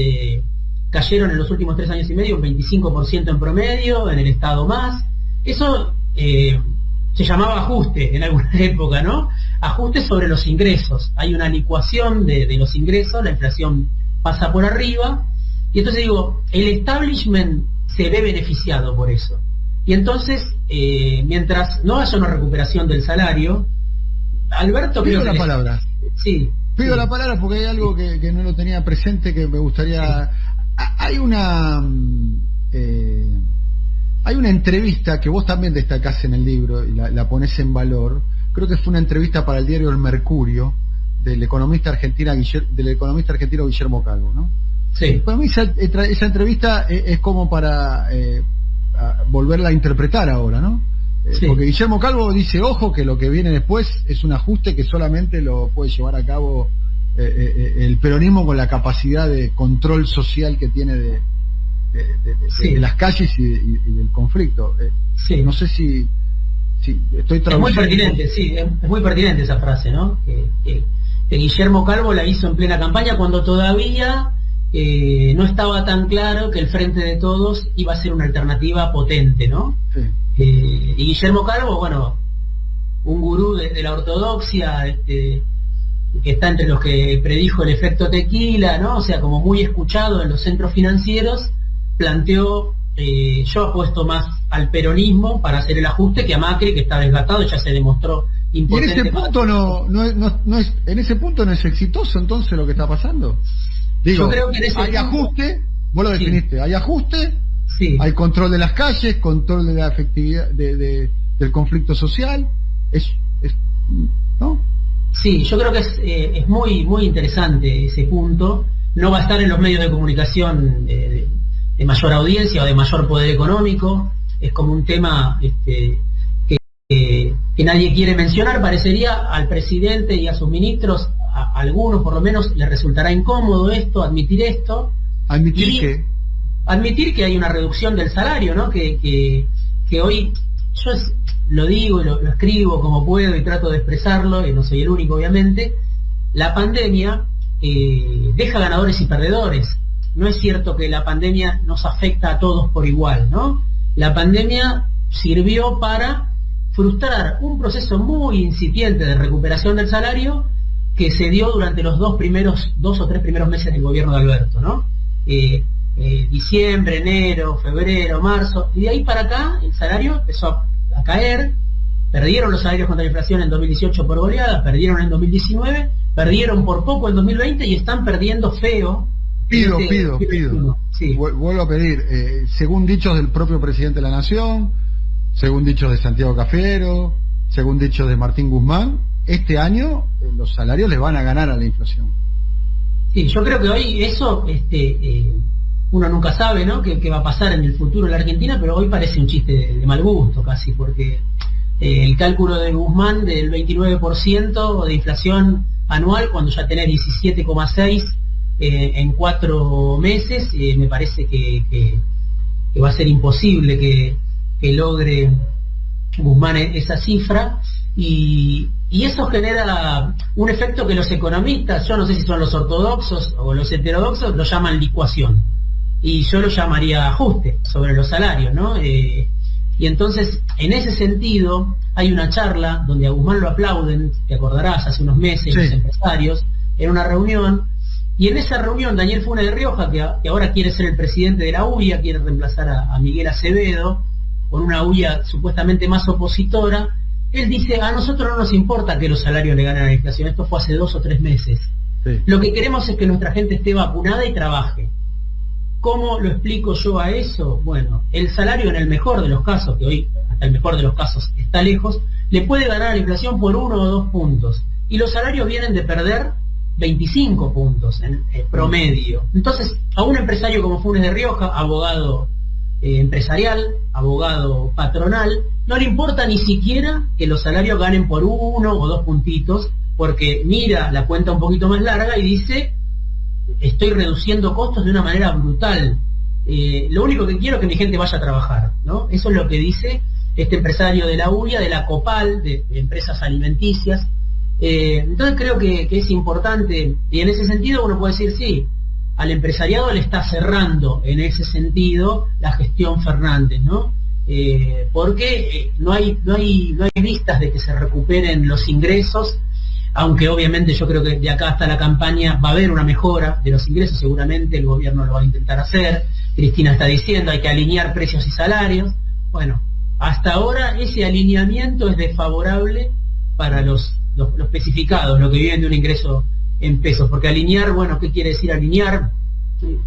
cayeron en los últimos 3 años y medio un 25% en promedio, en el Estado más. Eso se llamaba ajuste en alguna época, ¿no? Ajuste sobre los ingresos. Hay una licuación de los ingresos, la inflación pasa por arriba, y entonces digo, el establishment se ve beneficiado por eso. Y entonces, mientras no haya una recuperación del salario, Alberto... Pido la palabra. Sí. Pido la palabra porque hay algo que no lo tenía presente, que me gustaría... Sí. Hay una entrevista que vos también destacás en el libro y la ponés en valor. Creo que fue una entrevista para el diario El Mercurio del economista argentino Guillermo Calvo, ¿no? Sí. Para mí esa entrevista es como para volverla a interpretar ahora, ¿no? Sí. Porque Guillermo Calvo dice, ojo, que lo que viene después es un ajuste que solamente lo puede llevar a cabo el peronismo con la capacidad de control social que tiene de las calles y del conflicto. No sé si estoy traduciendo. Es muy pertinente, sí, es muy pertinente esa frase, ¿no? Que Guillermo Calvo la hizo en plena campaña cuando todavía no estaba tan claro que el Frente de Todos iba a ser una alternativa potente, ¿no? Sí. Y Guillermo Calvo, bueno, un gurú de la ortodoxia, que está entre los que predijo el efecto tequila, ¿no? O sea, como muy escuchado en los centros financieros, planteó, yo apuesto más al peronismo para hacer el ajuste que a Macri, que está desgastado, ya se demostró impotente. ¿Y en ese punto en ese punto no es exitoso entonces lo que está pasando? Digo, yo creo que hay ajuste, vos lo definiste, hay ajuste, hay control de las calles, control de la efectividad del conflicto social, ¿no? Sí, yo creo que es muy muy interesante ese punto. No va a estar en los medios de comunicación de mayor audiencia o de mayor poder económico. Es como un tema que nadie quiere mencionar. Parecería al presidente y a sus ministros, a algunos por lo menos, les resultará incómodo admitir esto. Admitir que hay una reducción del salario, ¿no? Que hoy, yo lo digo y lo escribo como puedo y trato de expresarlo, y no soy el único obviamente, la pandemia deja ganadores y perdedores. No es cierto que la pandemia nos afecta a todos por igual, ¿no? La pandemia sirvió para frustrar un proceso muy incipiente de recuperación del salario que se dio durante los 2 o 3 primeros meses del gobierno de Alberto, ¿no? Diciembre, enero, febrero, marzo, y de ahí para acá el salario empezó a caer. Perdieron los salarios contra la inflación en 2018 por goleada, perdieron en 2019, perdieron por poco en 2020 y están perdiendo feo. Pido. Sí. Vuelvo a pedir, según dichos del propio presidente de la Nación, según dichos de Santiago Cafiero, según dichos de Martín Guzmán, este año los salarios le van a ganar a la inflación. Sí, yo creo que hoy eso uno nunca sabe, ¿no?, qué va a pasar en el futuro en la Argentina, pero hoy parece un chiste de mal gusto casi, porque el cálculo de Guzmán del 29% de inflación anual, cuando ya tenés 17,6 en 4 meses, me parece que va a ser imposible que logre Guzmán esa cifra, y eso genera un efecto que los economistas, yo no sé si son los ortodoxos o los heterodoxos, lo llaman licuación, y yo lo llamaría ajuste sobre los salarios, ¿no? Y entonces, en ese sentido, hay una charla donde a Guzmán lo aplauden, te acordarás, hace unos meses, los empresarios, en una reunión, y en esa reunión Daniel Funes de Rioja, que ahora quiere ser el presidente de la UIA, quiere reemplazar a Miguel Acevedo, con una UIA supuestamente más opositora, él dice, a nosotros no nos importa que los salarios le ganen a la inflación, esto fue hace 2 o 3 meses. Sí. Lo que queremos es que nuestra gente esté vacunada y trabaje. ¿Cómo lo explico yo a eso? Bueno, el salario en el mejor de los casos, que hoy hasta el mejor de los casos está lejos, le puede ganar a la inflación por 1 o 2 puntos. Y los salarios vienen de perder 25 puntos en promedio. Entonces, a un empresario como Funes de Rioja, abogado empresarial, abogado patronal, no le importa ni siquiera que los salarios ganen por 1 o 2 puntitos, porque mira la cuenta un poquito más larga y dice, estoy reduciendo costos de una manera brutal. Lo único que quiero es que mi gente vaya a trabajar, ¿no? Eso es lo que dice este empresario de la UIA, de la COPAL, de empresas alimenticias. Entonces creo que es importante, y en ese sentido uno puede decir, sí, al empresariado le está cerrando en ese sentido la gestión Fernández, ¿no? Porque no hay vistas de que se recuperen los ingresos, aunque obviamente yo creo que de acá hasta la campaña va a haber una mejora de los ingresos, seguramente el gobierno lo va a intentar hacer. Cristina está diciendo hay que alinear precios y salarios. Bueno, hasta ahora ese alineamiento es desfavorable para los especificados, los que viven de un ingreso en pesos, porque alinear, bueno, ¿qué quiere decir alinear?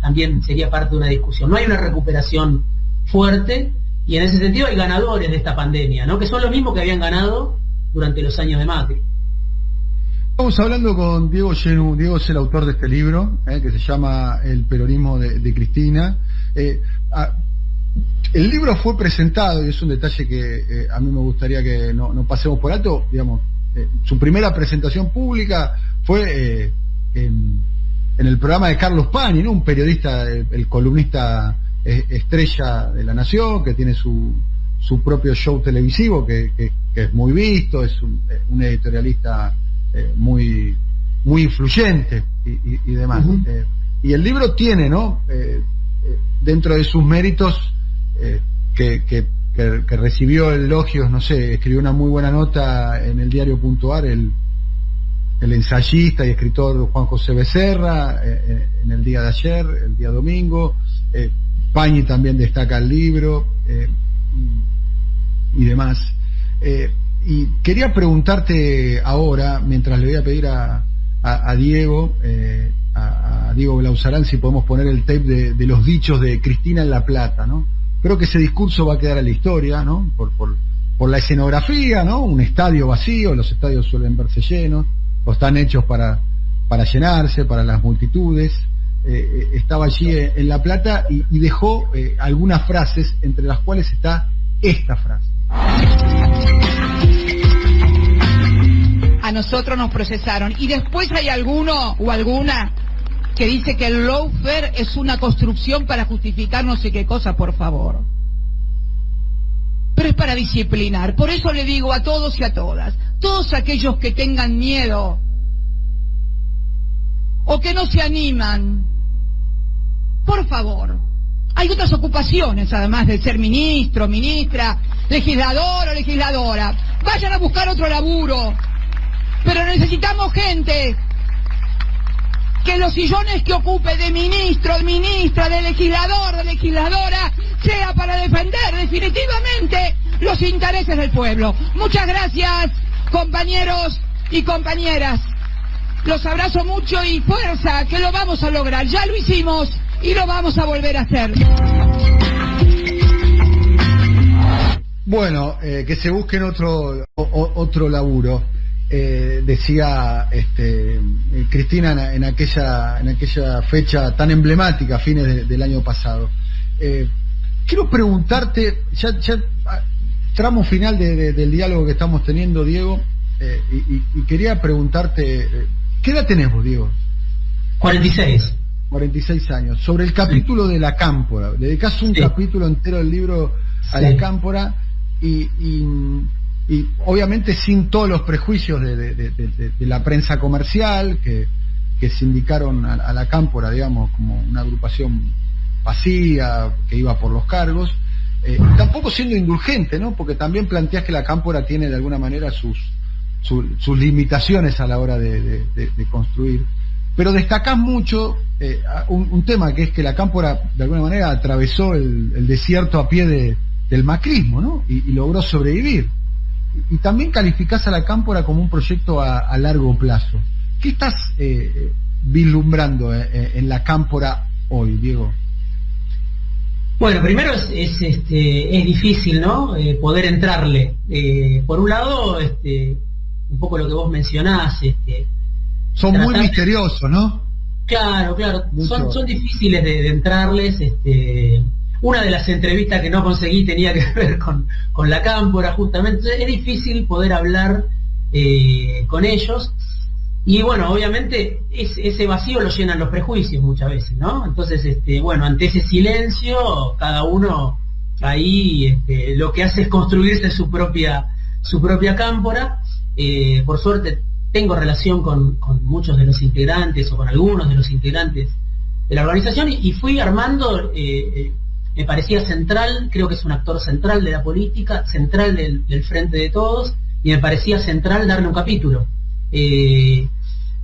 También sería parte de una discusión. No hay una recuperación fuerte, y en ese sentido hay ganadores de esta pandemia, ¿no?, que son los mismos que habían ganado durante los años de Macri. Estamos hablando con Diego Genú. Diego es el autor de este libro, que se llama El peronismo de Cristina. El libro fue presentado, y es un detalle que a mí me gustaría que no pasemos por alto, digamos, su primera presentación pública fue en el programa de Carlos Pañi, ¿no?, un periodista, el columnista estrella de La Nación, que tiene su propio show televisivo, que es muy visto, es un editorialista muy influyente y demás. Uh-huh. Y el libro tiene, ¿no?, dentro de sus méritos, que recibió elogios, no sé, escribió una muy buena nota en el diario.ar el ensayista y escritor Juan José Becerra, en el día de ayer, el día domingo. Pañi también destaca el libro, y demás. Y quería preguntarte ahora, mientras le voy a pedir a Diego, a Diego Blauzarán, si podemos poner el tape de los dichos de Cristina en La Plata, ¿no? Creo que ese discurso va a quedar a la historia, ¿no?, por la escenografía, ¿no?, un estadio vacío, los estadios suelen verse llenos, o están hechos para llenarse, para las multitudes. Estaba allí en La Plata y dejó algunas frases, entre las cuales está esta frase. A nosotros nos procesaron, y después hay alguno o alguna que dice que el lawfare es una construcción para justificar no sé qué cosa, por favor. Pero es para disciplinar. Por eso le digo a todos y a todas, todos aquellos que tengan miedo o que no se animan, por favor, hay otras ocupaciones además de ser ministro, ministra, legislador o legisladora. Vayan a buscar otro laburo, pero necesitamos gente que los sillones que ocupe de ministro, de ministra, de legislador, de legisladora, sea para defender definitivamente los intereses del pueblo. Muchas gracias, compañeros y compañeras. Los abrazo mucho y fuerza, que lo vamos a lograr. Ya lo hicimos y lo vamos a volver a hacer. Bueno, que se busquen otro laburo. decía Cristina en aquella fecha tan emblemática, a fines del año pasado. Quiero preguntarte, ya tramo final del diálogo que estamos teniendo, Diego, y quería preguntarte, ¿qué edad tenés vos, Diego? 46. 46 años. Sobre el capítulo de la cámpora, dedicás un capítulo entero del libro a la cámpora y obviamente sin todos los prejuicios de la prensa comercial que se indicaron a la cámpora, digamos, como una agrupación vacía, que iba por los cargos, tampoco siendo indulgente, ¿no? Porque también planteás que la cámpora tiene de alguna manera sus limitaciones a la hora de construir, pero destacás mucho un tema, que es que la cámpora de alguna manera atravesó el desierto a pie del macrismo, ¿no? Y logró sobrevivir. Y también calificás a la cámpora como un proyecto a largo plazo. ¿Qué estás vislumbrando en la cámpora hoy, Diego? Bueno, primero es difícil, ¿no? Poder entrarle. Por un lado, un poco lo que vos mencionás. Son muy misteriosos, ¿no? Claro. Son difíciles de entrarles. Una de las entrevistas que no conseguí tenía que ver con la cámpora, justamente. Entonces, es difícil poder hablar con ellos. Y bueno, obviamente ese vacío lo llenan los prejuicios muchas veces, ¿no? Entonces, bueno, ante ese silencio, cada uno ahí lo que hace es construirse su propia cámpora. Por suerte tengo relación con muchos de los integrantes, o con algunos de los integrantes de la organización, y fui armando, me parecía central, creo que es un actor central de la política, central del Frente de Todos, y me parecía central darle un capítulo.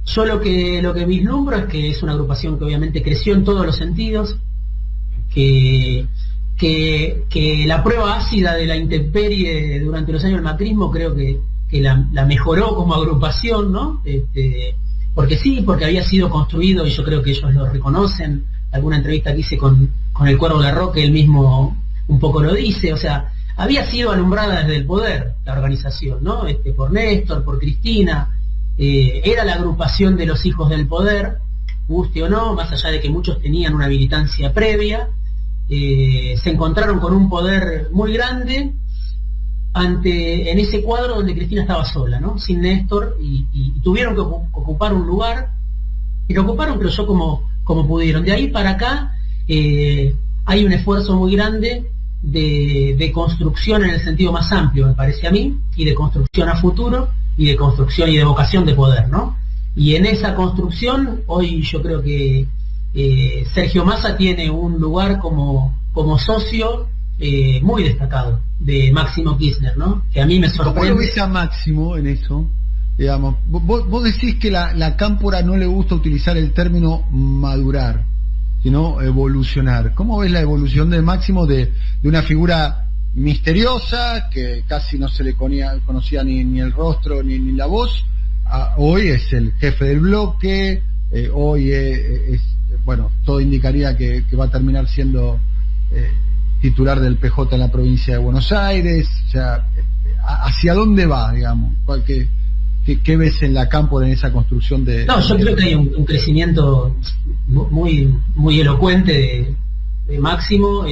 Yo lo que vislumbro es que es una agrupación que obviamente creció en todos los sentidos, que la prueba ácida de la intemperie durante los años del macrismo creo que la mejoró como agrupación, ¿no? Porque había sido construido, y yo creo que ellos lo reconocen. Alguna entrevista que hice con el Cuervo Larroque, él mismo un poco lo dice, o sea, había sido alumbrada desde el poder la organización, ¿no? Por Néstor, por Cristina. Era la agrupación de los hijos del poder, guste o no, más allá de que muchos tenían una militancia previa. Se encontraron con un poder muy grande en ese cuadro donde Cristina estaba sola, ¿no? Sin Néstor, y tuvieron que ocupar un lugar, y lo ocuparon, creo yo, como pudieron. De ahí para acá hay un esfuerzo muy grande de construcción en el sentido más amplio, me parece a mí, y de construcción a futuro, y de construcción y de vocación de poder, ¿no? Y en esa construcción, hoy yo creo que Sergio Massa tiene un lugar como socio muy destacado de Máximo Kirchner, ¿no? Que a mí me sorprende. ¿Cómo lo ves a Máximo en eso? Digamos, vos decís que la cámpora no le gusta utilizar el término madurar, sino evolucionar. ¿Cómo ves la evolución de Máximo de una figura misteriosa, que casi no se le conocía ni el rostro ni la voz? Hoy es el jefe del bloque, hoy bueno, todo indicaría que va a terminar siendo titular del PJ en la provincia de Buenos Aires. O sea, ¿hacia dónde va, digamos? ¿Qué ves en la cámpora en esa construcción de...? No, yo creo que hay un crecimiento muy, muy elocuente de Máximo.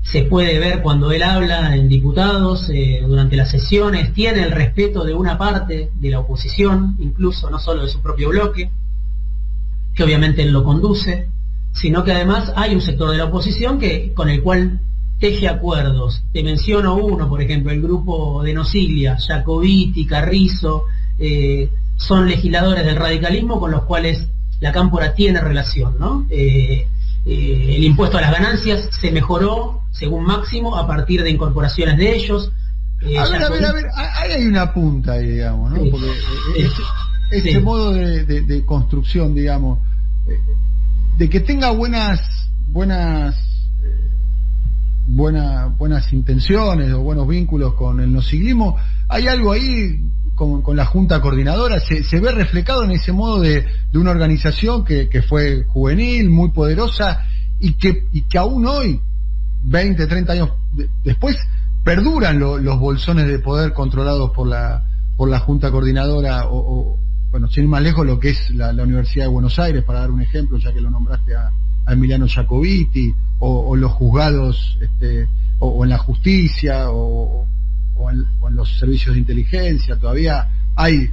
Se puede ver cuando él habla en diputados, durante las sesiones, tiene el respeto de una parte de la oposición, incluso no solo de su propio bloque, que obviamente él lo conduce, sino que además hay un sector de la oposición con el cual teje acuerdos. Te menciono uno, por ejemplo, el grupo de Nosiglia, Jacobiti, Carrizo, son legisladores del radicalismo con los cuales la cámpora tiene relación, ¿no? El impuesto a las ganancias se mejoró, según Máximo, a partir de incorporaciones de ellos. A ver, ahí hay una punta ahí, digamos, ¿no? Sí. Porque este modo de construcción, digamos, de que tenga buenas intenciones o buenos vínculos con el nosiglismo, hay algo ahí con la Junta Coordinadora, se ve reflejado en ese modo de una organización que fue juvenil, muy poderosa, y que aún hoy, 20, 30 años después, perduran los bolsones de poder controlados por la por la Junta Coordinadora, bueno, sin ir más lejos, lo que es la Universidad de Buenos Aires, para dar un ejemplo, ya que lo nombraste a Emiliano Jacobiti, o los juzgados, o en la justicia, o en los servicios de inteligencia. Todavía hay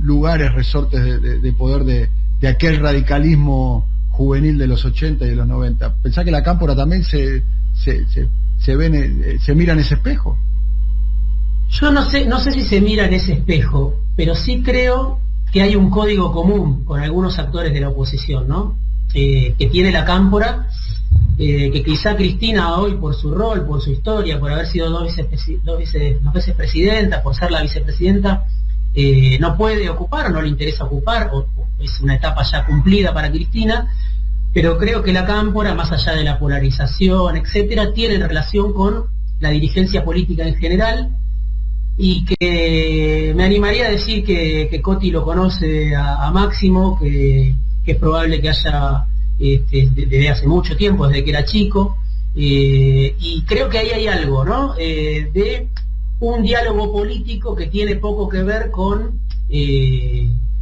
lugares, resortes de poder de aquel radicalismo juvenil de los 80 y de los 90. ¿Pensás que la Cámpora también se mira en ese espejo? Yo no sé si se mira en ese espejo, pero sí creo que hay un código común con algunos actores de la oposición, ¿no? Que tiene la Cámpora, que quizá Cristina hoy, por su rol, por su historia, por haber sido dos veces presidenta, por ser la vicepresidenta, no puede ocupar o no le interesa ocupar, o es una etapa ya cumplida para Cristina, pero creo que la Cámpora, más allá de la polarización, etcétera, tiene relación con la dirigencia política en general, y que me animaría a decir que Coti lo conoce a Máximo, que es probable que haya desde hace mucho tiempo, desde que era chico, y creo que ahí hay algo, ¿no? De un diálogo político que tiene poco que ver con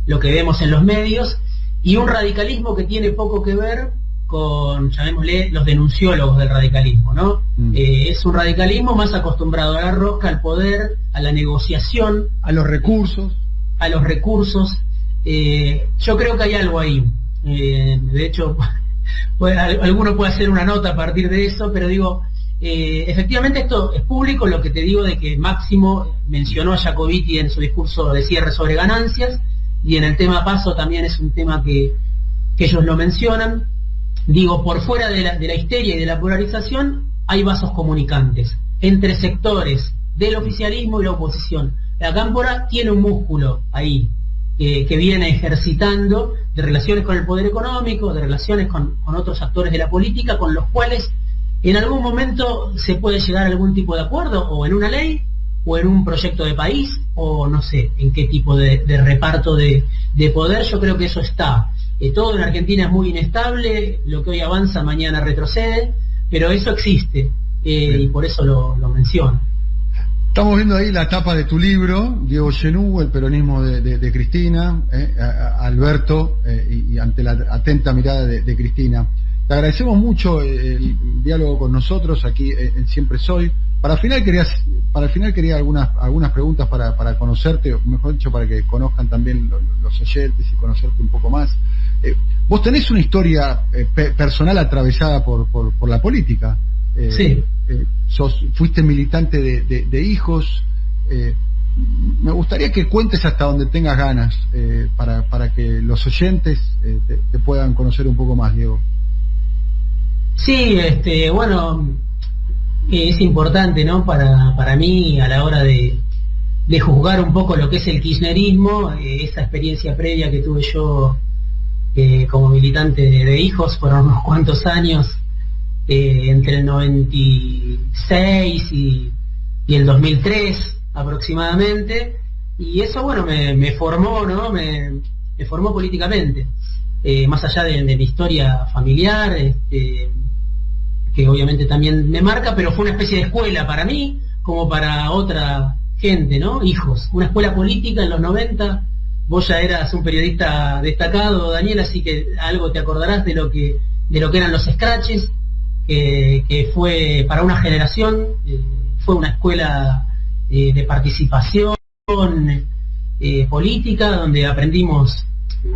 lo que vemos en los medios, y un radicalismo que tiene poco que ver con, llamémosle, los denunciólogos del radicalismo, ¿no? Es un radicalismo más acostumbrado a la rosca, al poder, a la negociación, a los recursos. Yo creo que hay algo ahí. De hecho, alguno puede hacer una nota a partir de eso, pero digo, efectivamente esto es público, lo que te digo de que Máximo mencionó a Jacobiti en su discurso de cierre sobre ganancias, y en el tema Paso también es un tema que ellos lo mencionan. Digo, por fuera de la histeria y de la polarización, hay vasos comunicantes entre sectores del oficialismo y la oposición. La Cámpora tiene un músculo ahí, que viene ejercitando, de relaciones con el poder económico, de relaciones con otros actores de la política, con los cuales en algún momento se puede llegar a algún tipo de acuerdo, o en una ley, o en un proyecto de país, o no sé en qué tipo de reparto de poder. Yo creo que eso está. Todo en Argentina es muy inestable, lo que hoy avanza mañana retrocede, pero eso existe, y por eso lo menciono. Estamos viendo ahí la tapa de tu libro, Diego Genú, el peronismo de Cristina, Alberto, y ante la atenta mirada de Cristina. Te agradecemos mucho el diálogo con nosotros aquí en Siempre Soy. Para el final quería algunas preguntas para conocerte, o mejor dicho, para que conozcan también los oyentes y conocerte un poco más. Vos tenés una historia personal atravesada por la política. Sí. Fuiste militante de hijos. Me gustaría que cuentes hasta donde tengas ganas, para que los oyentes te puedan conocer un poco más, Diego. Sí, bueno, es importante, ¿no? Para mí, a la hora de juzgar un poco lo que es el kirchnerismo, esa experiencia previa que tuve yo como militante de hijos, fueron unos cuantos años, entre el 96 y el 2003 aproximadamente, y eso, bueno, me formó, ¿no? Me formó políticamente, más allá de mi historia familiar, que obviamente también me marca, pero fue una especie de escuela para mí, como para otra gente, ¿no? Hijos, una escuela política en los 90. Vos ya eras un periodista destacado, Daniel, así que algo te acordarás de lo que eran los scratches, que fue para una generación, fue una escuela de participación política, donde aprendimos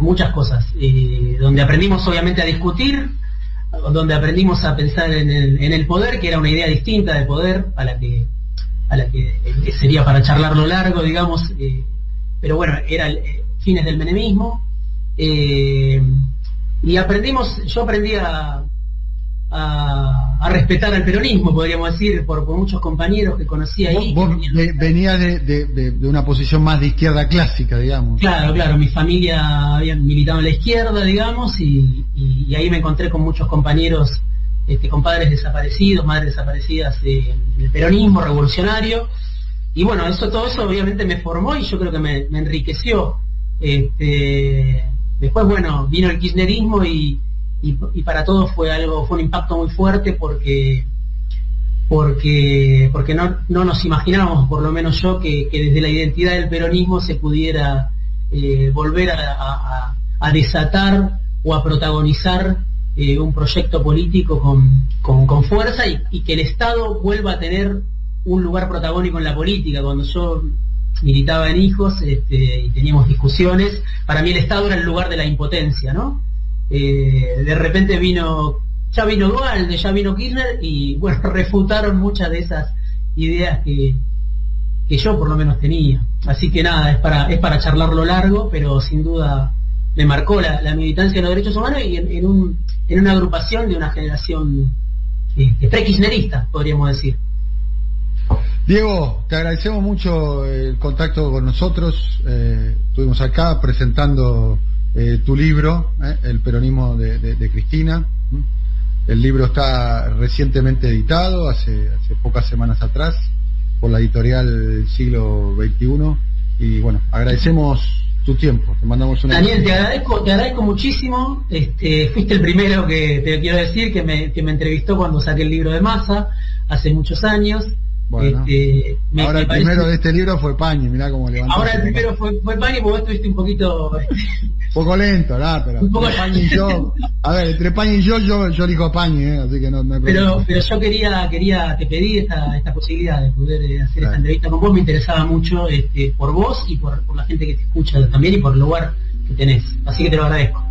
muchas cosas, donde aprendimos obviamente a discutir, donde aprendimos a pensar en el poder, que era una idea distinta de poder a la que sería para charlarlo largo, digamos, pero bueno, era fines del menemismo, y yo aprendí a respetar al peronismo, podríamos decir, por muchos compañeros que conocí ahí. Vos venías de una posición más de izquierda clásica, digamos. Claro, mi familia había militado en la izquierda, digamos, y ahí me encontré con muchos compañeros, con padres desaparecidos, madres desaparecidas en el peronismo revolucionario, y bueno, todo eso obviamente me formó y yo creo que me enriqueció. Después, bueno, vino el kirchnerismo y para todos fue un impacto muy fuerte, porque porque no nos imaginábamos, por lo menos yo, que desde la identidad del peronismo se pudiera volver a desatar o a protagonizar un proyecto político con fuerza y que el Estado vuelva a tener un lugar protagónico en la política. Cuando yo militaba en Hijos y teníamos discusiones, para mí el Estado era el lugar de la impotencia, ¿no? De repente ya vino Duhalde, ya vino Kirchner y bueno, refutaron muchas de esas ideas que yo por lo menos tenía. Así que nada, es para charlarlo largo, pero sin duda me marcó la militancia de los derechos humanos y en una agrupación de una generación pre-kirchnerista, podríamos decir. Diego, te agradecemos mucho el contacto con nosotros. Estuvimos acá presentando tu libro, El peronismo de Cristina. El libro está recientemente editado, hace pocas semanas atrás, por la editorial Siglo XXI. Y bueno, agradecemos tu tiempo. Te mandamos una... Daniel, te agradezco muchísimo. Fuiste el primero que te quiero decir que me entrevistó cuando saqué el libro de Massa, hace muchos años. Bueno, ahora el primero de este libro fue Pañi, mirá cómo levantó. Ahora el primero fue Pañi, porque vos estuviste un poquito... un poco lento, pero un poco Pañi y yo... A ver, entre Pañi y yo elijo a Pañi, así que no hay problema. Pero yo te pedí esta posibilidad de poder hacer esta entrevista con vos. Me interesaba mucho por vos y por la gente que te escucha también y por el lugar que tenés. Así que te lo agradezco.